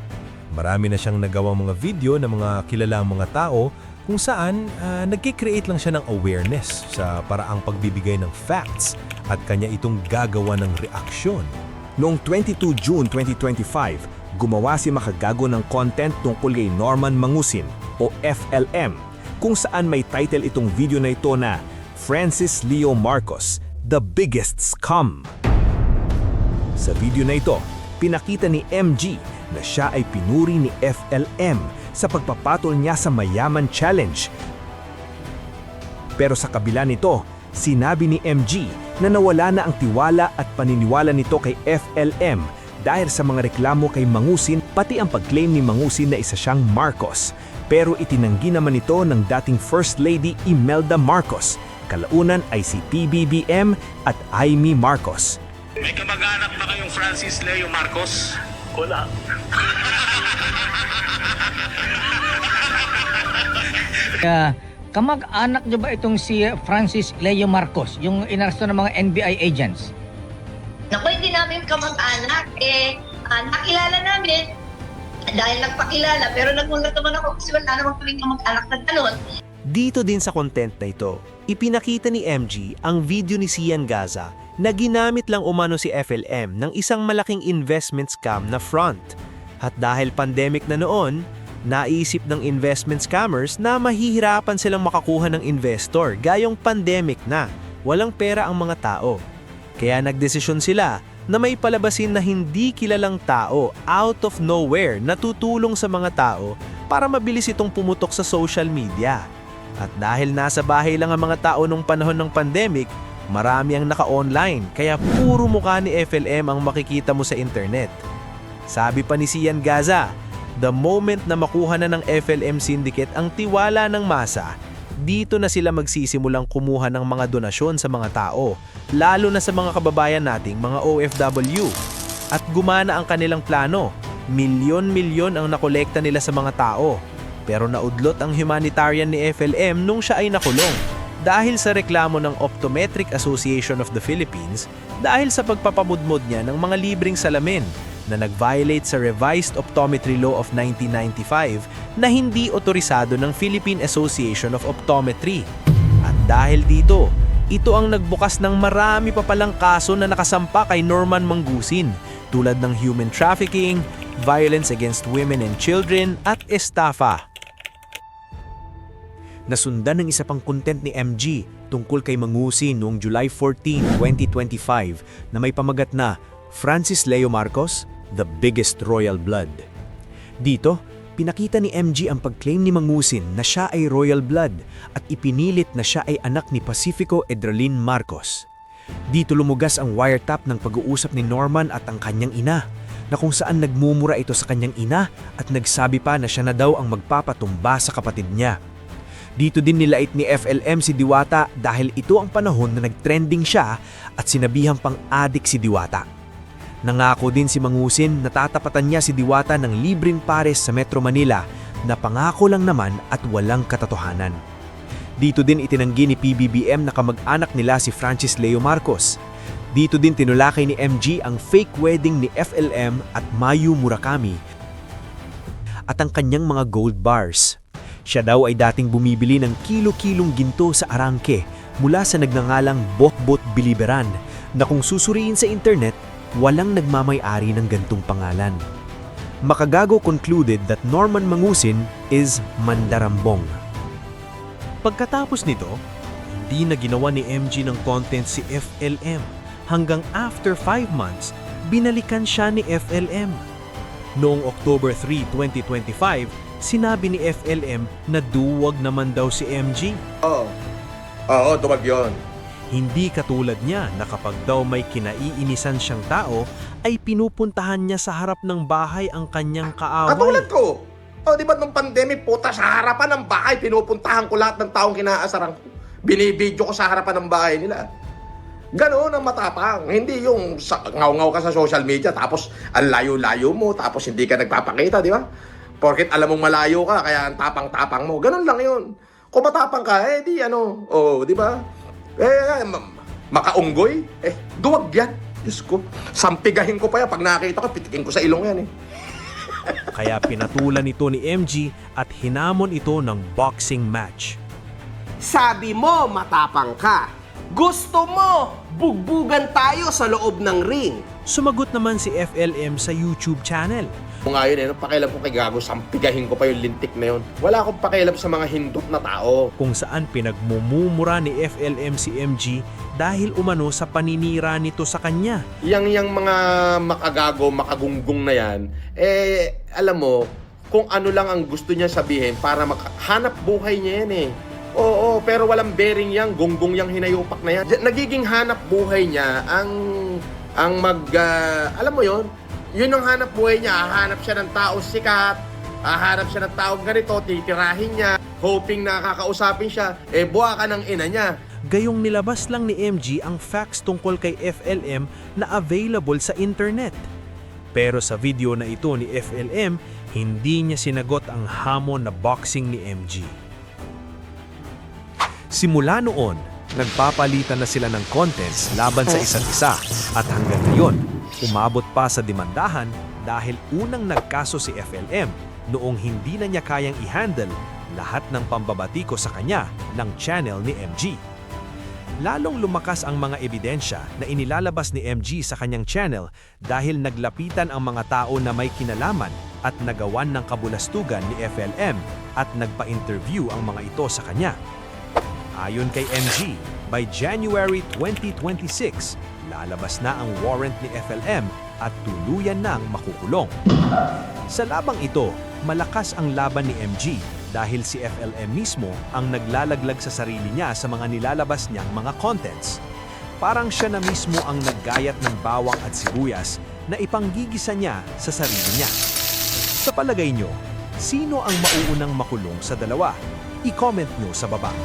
Marami na siyang nagawang mga video ng mga kilalang mga tao kung saan nagkikreate lang siya ng awareness sa paraang pagbibigay ng facts at kanya itong gagawa ng reaksyon. Noong 22 June 2025, gumawa si Makagago ng content tungkol kay Norman Mangusin o FLM kung saan may title itong video na ito na Francis Leo Marcos, The Biggest Scum. Sa video na ito, pinakita ni MG na siya ay pinuri ni FLM sa pagpapatol niya sa Mayaman Challenge. Pero sa kabila nito, sinabi ni MG na nawala na ang tiwala at paniniwala nito kay FLM dahil sa mga reklamo kay Mangusin pati ang pag-claim ni Mangusin na isa siyang Marcos. Pero itinanggi naman ito ng dating First Lady Imelda Marcos. Kalaunan ay si PBBM at Amy Marcos. May kamag-anak ba kayong Francis Leo Marcos? Wala. Kamag-anak niyo ba itong si Francis Leo Marcos, yung inaresto ng mga NBI agents? Naku, hindi namin kamag-anak. Nakilala namin dahil nagpakilala. Pero nagulat naman ako kasi wala naman kaming kamag-anak na gano'n. Dito din sa content na ito, ipinakita ni MG ang video ni Sian Gaza na ginamit lang umano si FLM ng isang malaking investment scam na front. At dahil pandemic na noon, naisip ng investment scammers na mahihirapan silang makakuha ng investor gayong pandemic na, walang pera ang mga tao. Kaya nagdesisyon sila na may palabasin na hindi kilalang tao out of nowhere na tutulong sa mga tao para mabilis itong pumutok sa social media. At dahil nasa bahay lang ang mga tao nung panahon ng pandemic, marami ang naka-online kaya puro mukha ni FLM ang makikita mo sa internet. Sabi pa ni Sian Gaza, the moment na makuha na ng FLM Syndicate ang tiwala ng masa, dito na sila magsisimulang kumuha ng mga donasyon sa mga tao, lalo na sa mga kababayan nating mga OFW. At gumana ang kanilang plano, milyon-milyon ang nakolekta nila sa mga tao. Pero naudlot ang humanitarian ni FLM nung siya ay nakulong dahil sa reklamo ng Optometric Association of the Philippines dahil sa pagpapamudmod niya ng mga libreng salamin na nag-violate sa Revised Optometry Law of 1995 na hindi otorisado ng Philippine Association of Optometry. At dahil dito, ito ang nagbukas ng marami pa palang kaso na nakasampa kay Norman Mangusin tulad ng human trafficking, violence against women and children at estafa. Nasundan ng isa pang content ni MG tungkol kay Mangusin noong July 14, 2025 na may pamagat na Francis Leo Marcos, The Biggest Royal Blood. Dito, pinakita ni MG ang pag-claim ni Mangusin na siya ay royal blood at ipinilit na siya ay anak ni Pacifico Edralin Marcos. Dito lumugas ang wiretap ng pag-uusap ni Norman at ang kanyang ina, na kung saan nagmumura ito sa kanyang ina at nagsabi pa na siya na daw ang magpapatumba sa kapatid niya. Dito din nilait ni FLM si Diwata dahil ito ang panahon na nagtrending siya at sinabihang pang-adik si Diwata. Nangako din si Mangusin na tatapatan niya si Diwata ng libreng pares sa Metro Manila na pangako lang naman at walang katotohanan. Dito din itinanggi ni PBBM na kamag-anak nila si Francis Leo Marcos. Dito din tinulakay ni MG ang fake wedding ni FLM at Mayu Murakami at ang kanyang mga gold bars. Siya daw ay dating bumibili ng kilo-kilong ginto sa Arangke mula sa nagngangalang Botbot Biliberan na kung susuriin sa internet, walang nagmamay-ari ng gantong pangalan. Makagago concluded that Norman Mangusin is mandarambong. Pagkatapos nito, hindi na ginawa ni MG ng content si FLM hanggang after 5 months, binalikan siya ni FLM. Noong October 3, 2025, sinabi ni FLM na duwag naman daw si MG. Oo, duwag yun. Hindi katulad niya na kapag daw may kinaiinisan siyang tao, ay pinupuntahan niya sa harap ng bahay ang kanyang kaaway. Katulad ko. Di ba nung pandemic, puta, sa harapan ng bahay, pinupuntahan ko lahat ng taong kinaasaran ko. Binibidyo ko sa harapan ng bahay nila. Ganoon ang matapang. Hindi yung ngaw-ngaw ka sa social media, tapos ang layo-layo mo, tapos hindi ka nagpapakita, di ba? Porket alam mong malayo ka, kaya ang tapang-tapang mo. Ganon lang yun. Kung matapang ka, di ba? Makaunggoy, duwag yan. Diyos ko, sampigahin ko pa yan. Pag nakita ko, pitikin ko sa ilong yan Kaya pinatulan ito ni MG at hinamon ito ng boxing match. Sabi mo, matapang ka. Gusto mo, bugbugan tayo sa loob ng ring. Sumagot naman si FLM sa YouTube channel. Kung ngayon, pakialam ko kay Gago, sampigahin ko pa yung lintik na yun. Wala akong pakialam sa mga hindot na tao. Kung saan pinagmumumura ni FLM si MG dahil umano sa paninira nito sa kanya. Yang mga makagago, makagunggong na yan, alam mo, kung ano lang ang gusto niya sabihin para hanap buhay niya yan Oo, pero walang bearing yan, gonggong yang hinayupak na yan. Nagiging hanap buhay niya alam mo yon. Yun ang hanap buhay niya, hahanap siya ng tao sikat, hahanap siya ng tao ganito, titirahin niya, hoping na kakausapin siya, buha ka ng ina niya. Gayong nilabas lang ni MG ang facts tungkol kay FLM na available sa internet. Pero sa video na ito ni FLM, hindi niya sinagot ang hamon na boxing ni MG. Simula noon, nagpapalitan na sila ng contents laban sa isa't isa at hanggang ngayon, umabot pa sa demandahan dahil unang nagkaso si FLM noong hindi na niya kayang i-handle lahat ng pambabatiko sa kanya ng channel ni MG. Lalong lumakas ang mga ebidensya na inilalabas ni MG sa kanyang channel dahil naglapitan ang mga tao na may kinalaman at nagawan ng kabulastugan ni FLM at nagpa-interview ang mga ito sa kanya. Ayon kay MG, by January 2026, lalabas na ang warrant ni FLM at tuluyan nang makukulong. Sa labang ito, malakas ang laban ni MG dahil si FLM mismo ang naglalaglag sa sarili niya sa mga nilalabas niyang mga contents. Parang siya na mismo ang naggayat ng bawang at sibuyas na ipanggigisa niya sa sarili niya. Sa palagay niyo, sino ang mauunang makulong sa dalawa? I-comment niyo sa baba.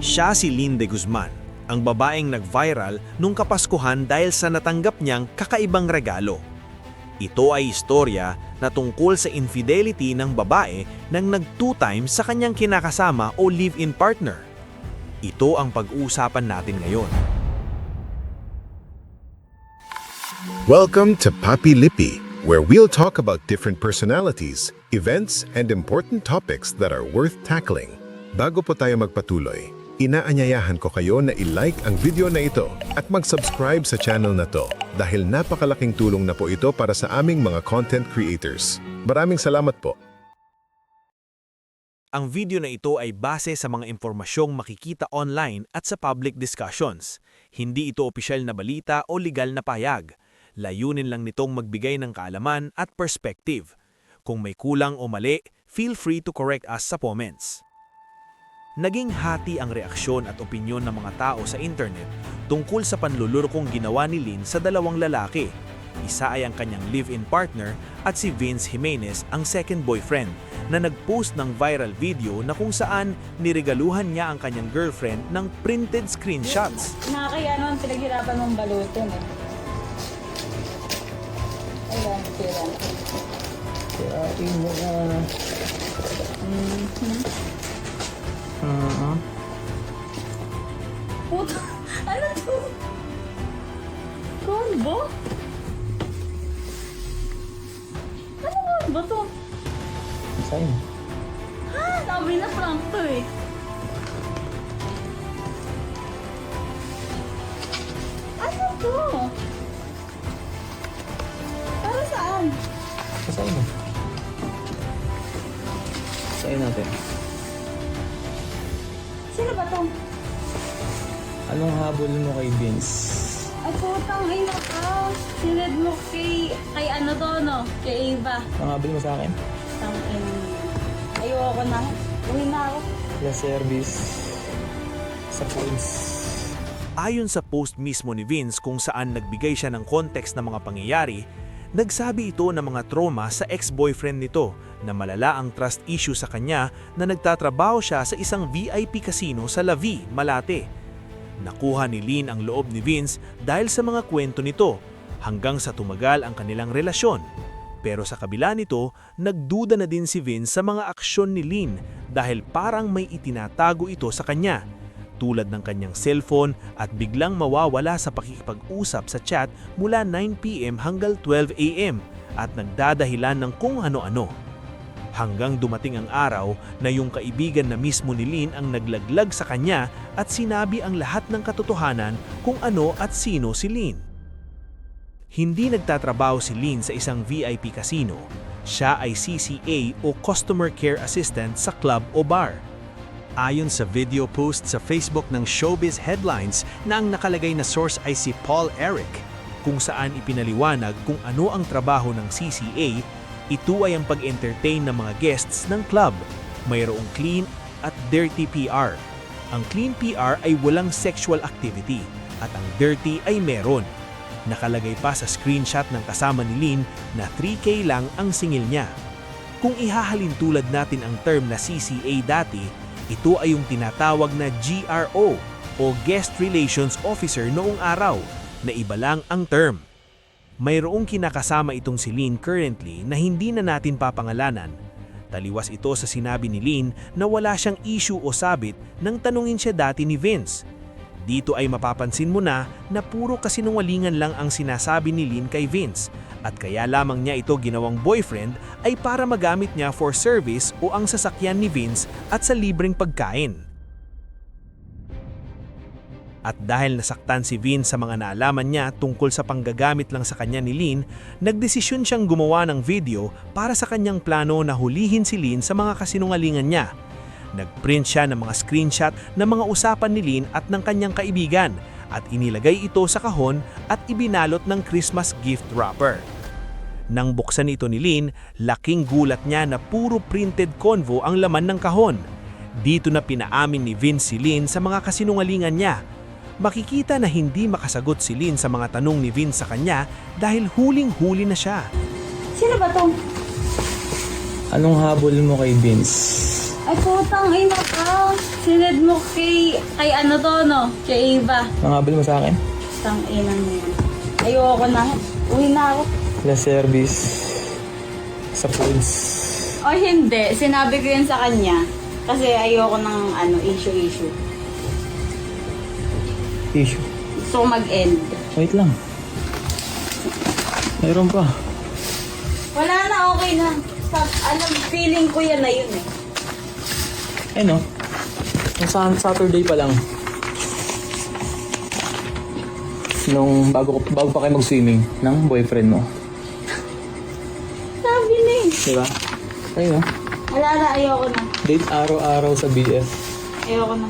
Siya si Lynn de Guzman, ang babaeng nag-viral nung Kapaskuhan dahil sa natanggap niyang kakaibang regalo. Ito ay istorya na tungkol sa infidelity ng babae nang nag-2 times sa kanyang kinakasama o live-in partner. Ito ang pag-uusapan natin ngayon. Welcome to Papi Lippy, where we'll talk about different personalities, events, and important topics that are worth tackling. Bago po tayo magpatuloy, inaanyayahan ko kayo na i-like ang video na ito at mag-subscribe sa channel na to dahil napakalaking tulong na po ito para sa aming mga content creators. Maraming salamat po. Ang video na ito ay base sa mga impormasyong makikita online at sa public discussions. Hindi ito opisyal na balita o legal na pahayag. Layunin lang nitong magbigay ng kaalaman at perspective. Kung may kulang o mali, feel free to correct us sa comments. Naging hati ang reaksyon at opinyon ng mga tao sa internet tungkol sa panlulurkong ginawa ni Lynn sa dalawang lalaki. Isa ay ang kanyang live-in partner at si Vince Jimenez ang second boyfriend na nag-post ng viral video na kung saan niregaluhan niya ang kanyang girlfriend ng printed screenshots. Nakakaya naman pinaghirapan mong balutin eh. Ayan, tira. Tirain mo na. Puta, ano to? Combo? Ano ba to? Sa'yo. Ha? Sabi na prank to eh. Ano to? Para saan? Sa'yo. Sa'yo natin. Sino ba to? Anong habol mo kay Vince? Ay, putang ina ka. Sined mo kay ano to, no? Kay Ava. Ang habol mo sa akin? Tangin. Ayoko na. Uwi na ako. La service. Sa phones. Ayon sa post mismo ni Vince kung saan nagbigay siya ng context ng mga pangyayari, nagsabi ito ng mga trauma sa ex-boyfriend nito na malala ang trust issue sa kanya na nagtatrabaho siya sa isang VIP casino sa La Vie, Malate. Nakuha ni Lynn ang loob ni Vince dahil sa mga kwento nito hanggang sa tumagal ang kanilang relasyon. Pero sa kabila nito, nagduda na din si Vince sa mga aksyon ni Lynn dahil parang may itinatago ito sa kanya. Tulad ng kanyang cellphone at biglang mawawala sa pakikipag-usap sa chat mula 9 PM hanggang 12 AM at nagdadahilan ng kung ano-ano. Hanggang dumating ang araw na yung kaibigan na mismo ni Lynn ang naglaglag sa kanya at sinabi ang lahat ng katotohanan kung ano at sino si Lynn. Hindi nagtatrabaho si Lynn sa isang VIP casino. Siya ay CCA o Customer Care Assistant sa club o bar. Ayon sa video post sa Facebook ng Showbiz Headlines na ang nakalagay na source ay si Paul Eric, kung saan ipinaliwanag kung ano ang trabaho ng CCA. Ito ay ang pag-entertain ng mga guests ng club. Mayroong clean at dirty PR. Ang clean PR ay walang sexual activity at ang dirty ay meron. Nakalagay pa sa screenshot ng kasama ni Lynn na 3K lang ang singil niya. Kung ihahalin tulad natin ang term na CCA dati, ito ay yung tinatawag na GRO o Guest Relations Officer noong araw, na iba lang ang term. Mayroong kinakasama itong si Lynn currently na hindi na natin papangalanan. Taliwas ito sa sinabi ni Lynn na wala siyang issue o sabit nang tanungin siya dati ni Vince. Dito ay mapapansin mo na puro kasinungalingan lang ang sinasabi ni Lynn kay Vince at kaya lamang niya ito ginawang boyfriend ay para magamit niya for service o ang sasakyan ni Vince at sa libreng pagkain. At dahil nasaktan si Vince sa mga naalaman niya tungkol sa panggagamit lang sa kanya ni Lynn, nagdesisyon siyang gumawa ng video para sa kanyang plano na hulihin si Lynn sa mga kasinungalingan niya. Nagprint siya ng mga screenshot ng mga usapan ni Lynn at ng kanyang kaibigan at inilagay ito sa kahon at ibinalot ng Christmas gift wrapper. Nang buksan ito ni Lynn, laking gulat niya na puro printed convo ang laman ng kahon. Dito na pinaamin ni Vince si Lynn sa mga kasinungalingan niya. Makikita na hindi makasagot si Lynn sa mga tanong ni Vince sa kanya dahil huling-huli na siya. Sino ba to? Anong habol mo kay Vince? Ay, putang ina ka. Sined mo kay ano to, no? Kay Ava. Ang habol mo sa akin? Tang ina mo yan. Ayoko na. Uwi na ako. La service. Sa phones. O hindi. Sinabi ko yun sa kanya. Kasi ayoko ng issue. Issue. Gusto ko mag-end. Wait lang. Mayroon pa. Wala na, okay na. Feeling ko yan na yun eh. Eh no? Nung Saturday pa lang. Nung bago pa kayo mag-swimming ng boyfriend mo. Sabi na eh. Diba? Ayun no? Wala na, ayoko na. Date araw-araw sa BF. Ayoko na.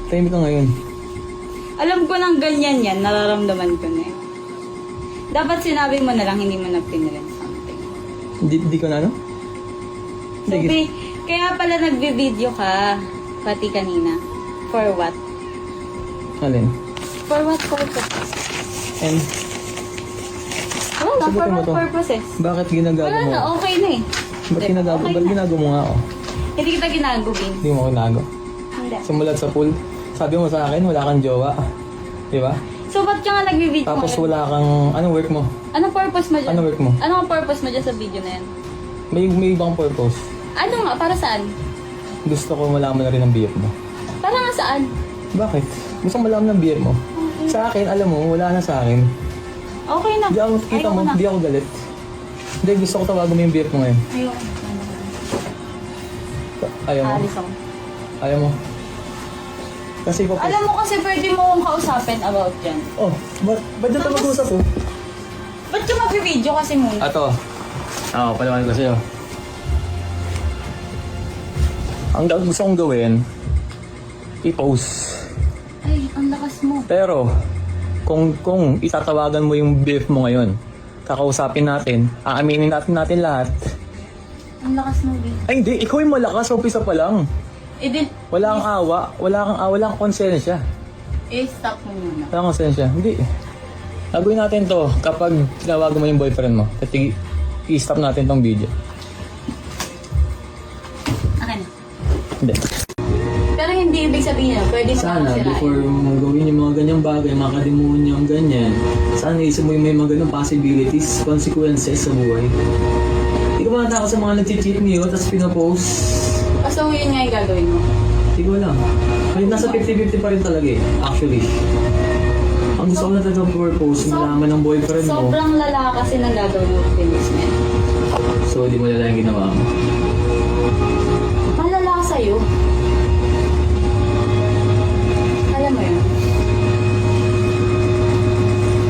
Tahimik ka ngayon. Alam ko nang ganyan yan, nararamdaman ko na yun. Dapat sinabi mo na lang, hindi mo na pinirin something. Hindi ko na ano? So, Kaya pala nagbe-video ka, pati kanina. For what? Alin? For what purpose? And, Wala, for sagutin mo what to. purposes? Bakit ginagawa Wala mo? na, okay na eh. Ba't ginagawa Okay ba't na. ginagawa mo nga ako? Hindi kita ginagawin. Hindi mo ako ginago. Hindi. Simulat sa pool, sabi mo sa akin, wala kang jowa. Di ba? So, ba't ka nga nagbe-video Tapos ngayon? wala kang, anong work mo? Anong purpose mo dyan? Ano work mo? Ano ang purpose mo dyan sa video na yan? May ibang purpose. Ano nga? Para saan? Gusto ko malaman na rin ang BF mo. Para nga saan? Bakit? Gusto ko malaman ng BF mo. Sa akin, alam mo, wala na sa akin. Okay na. Di ako, kita Ayoko mo, na. di ako galit. Hindi, gusto ko tawagan mo yung BF mo ngayon. Ayoko. Ayaw mo? Alis ako. Ayaw mo? Kasi po, Alam mo kasi pwede mo akong kausapin about yan. oh, ba't dito mag-usap po? Ba't ka mag-video kasi muna? Ato. Oo, palawan ko sa'yo. Ang gusto kong gawin, i-post. Ay, ang lakas mo. Pero, kung itatawagan mo yung BF mo ngayon, kakausapin natin, aaminin natin lahat. Ang lakas mo, babe. Ay hindi, ikaw yung malakas, umpisa pa lang. Wala kang awa, wala kang konsensya. Stop mo muna. Wala kang konsensya, hindi. Gagawin natin to kapag tinawagan mo yung boyfriend mo. At i-stop natin tong video. Akin. Hindi. Pero hindi ibig sabihin na pwede mo Sana, akong sirain. before mo gawin yung mga ganyang bagay, mga kademonyong ganyan, sana isip mo yung may mga ganyang possibilities, consequences sa buhay. Hindi ko ba natakot sa mga nag-cheat niyo, tapos pinapost? So, yun nga yung gagawin mo. Hindi ko alam. Kaya nasa 50-50 pa rin talaga eh, actually. Ang gusto ko na talaga purpose, malaman ng boyfriend mo. Sobrang lala kasi nang gagawin mo finish na yan. So, di mo lala yung ginawa mo. Malala ka sa'yo. Alam mo yun.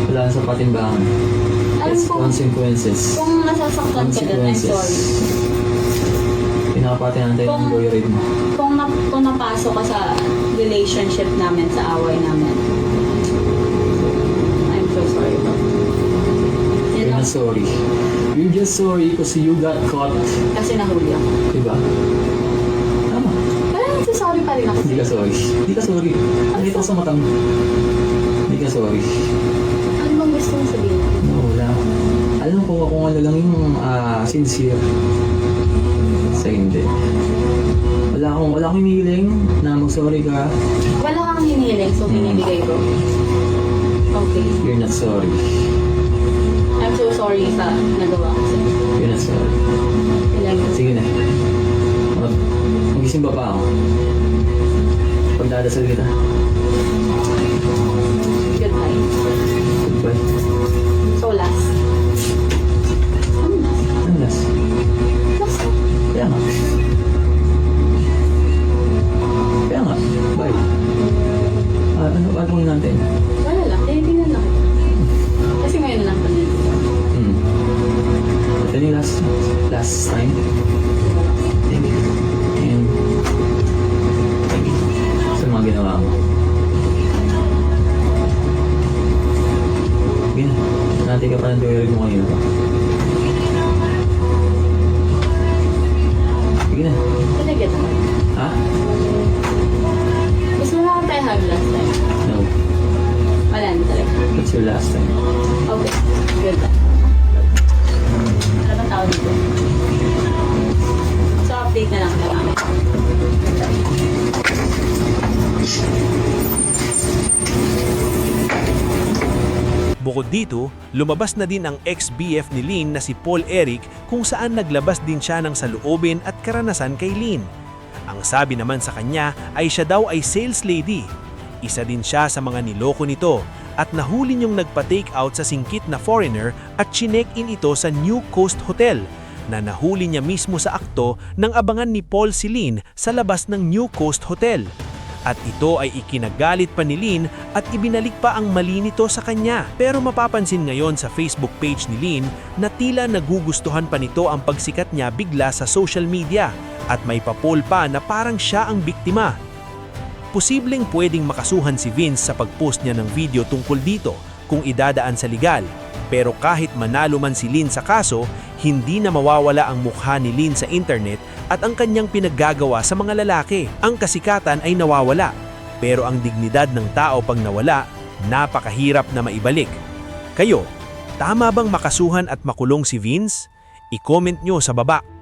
Wala na sa patimbangan. Alam It's ko, consequences. kung nasasaktan ka dun, I'm sorry. Pinakapati natin yung joyride mo. Kung napasok ka sa relationship namin, sa away namin, I'm so sorry. You're not sorry. You're just sorry because you got caught. Kasi nahuli ako. Diba? Tama. Pero nagsasorry pa rin ako. Hindi ka sorry. Hindi ka sorry. Nakita ko sa mata mo. Hindi ka sorry. Ano bang gusto mong sabihin? No, wala. Alam ko kung ano lang yung sincere. Sa hindi. Wala akong hinihiling na mag-sorry ka. Wala kang hinihiling, so binibigay ko. Okay. You're not sorry. I'm so sorry sa nagawa ko sa'yo. You're not sorry. Sige na. Mag-isimba pa ako. Pagdadasal kita. Goodbye. Goodbye. So last. Ano last? Last. Kaya nga. Kaya nga. Bye. Ano gagawin natin? Wala lang, tinitingnan lang. Kasi ngayon lang kami. Ito yung last time. Thank you. And thank you sa mga ginawa mo. Sige na. Nati ka pa ng joyride mo kanina pa. Sige na. Talaga naman. Ha? Gusto mo lang tayo hug last time? No. Wala na talaga. That's your last time. Okay. Good. Ano bang tawag dito? So, update na lang kita namin. Bukod dito, lumabas na din ang ex-BF ni Lynn na si Paul Eric kung saan naglabas din siya ng saloobin at karanasan kay Lynn. Ang sabi naman sa kanya ay siya daw ay sales lady. Isa din siya sa mga niloko nito at nahuli niyong nagpa-take out sa singkit na foreigner at chinek-in ito sa New Coast Hotel na nahuli niya mismo sa akto ng abangan ni Paul si Lynn sa labas ng New Coast Hotel. At ito ay ikinagalit pa ni Lynn at ibinalik pa ang mali nito sa kanya. Pero mapapansin ngayon sa Facebook page ni Lynn na tila nagugustuhan pa nito ang pagsikat niya bigla sa social media at may papol pa na parang siya ang biktima. Posibleng pwedeng makasuhan si Vince sa pagpost niya ng video tungkol dito kung idadaan sa legal. Pero kahit manalo man si Lynn sa kaso, hindi na mawawala ang mukha ni Lynn sa internet at ang kanyang pinaggagawa sa mga lalaki. Ang kasikatan ay nawawala, pero ang dignidad ng tao pag nawala, napakahirap na maibalik. Kayo, tama bang makasuhan at makulong si Vince? I-comment nyo sa baba.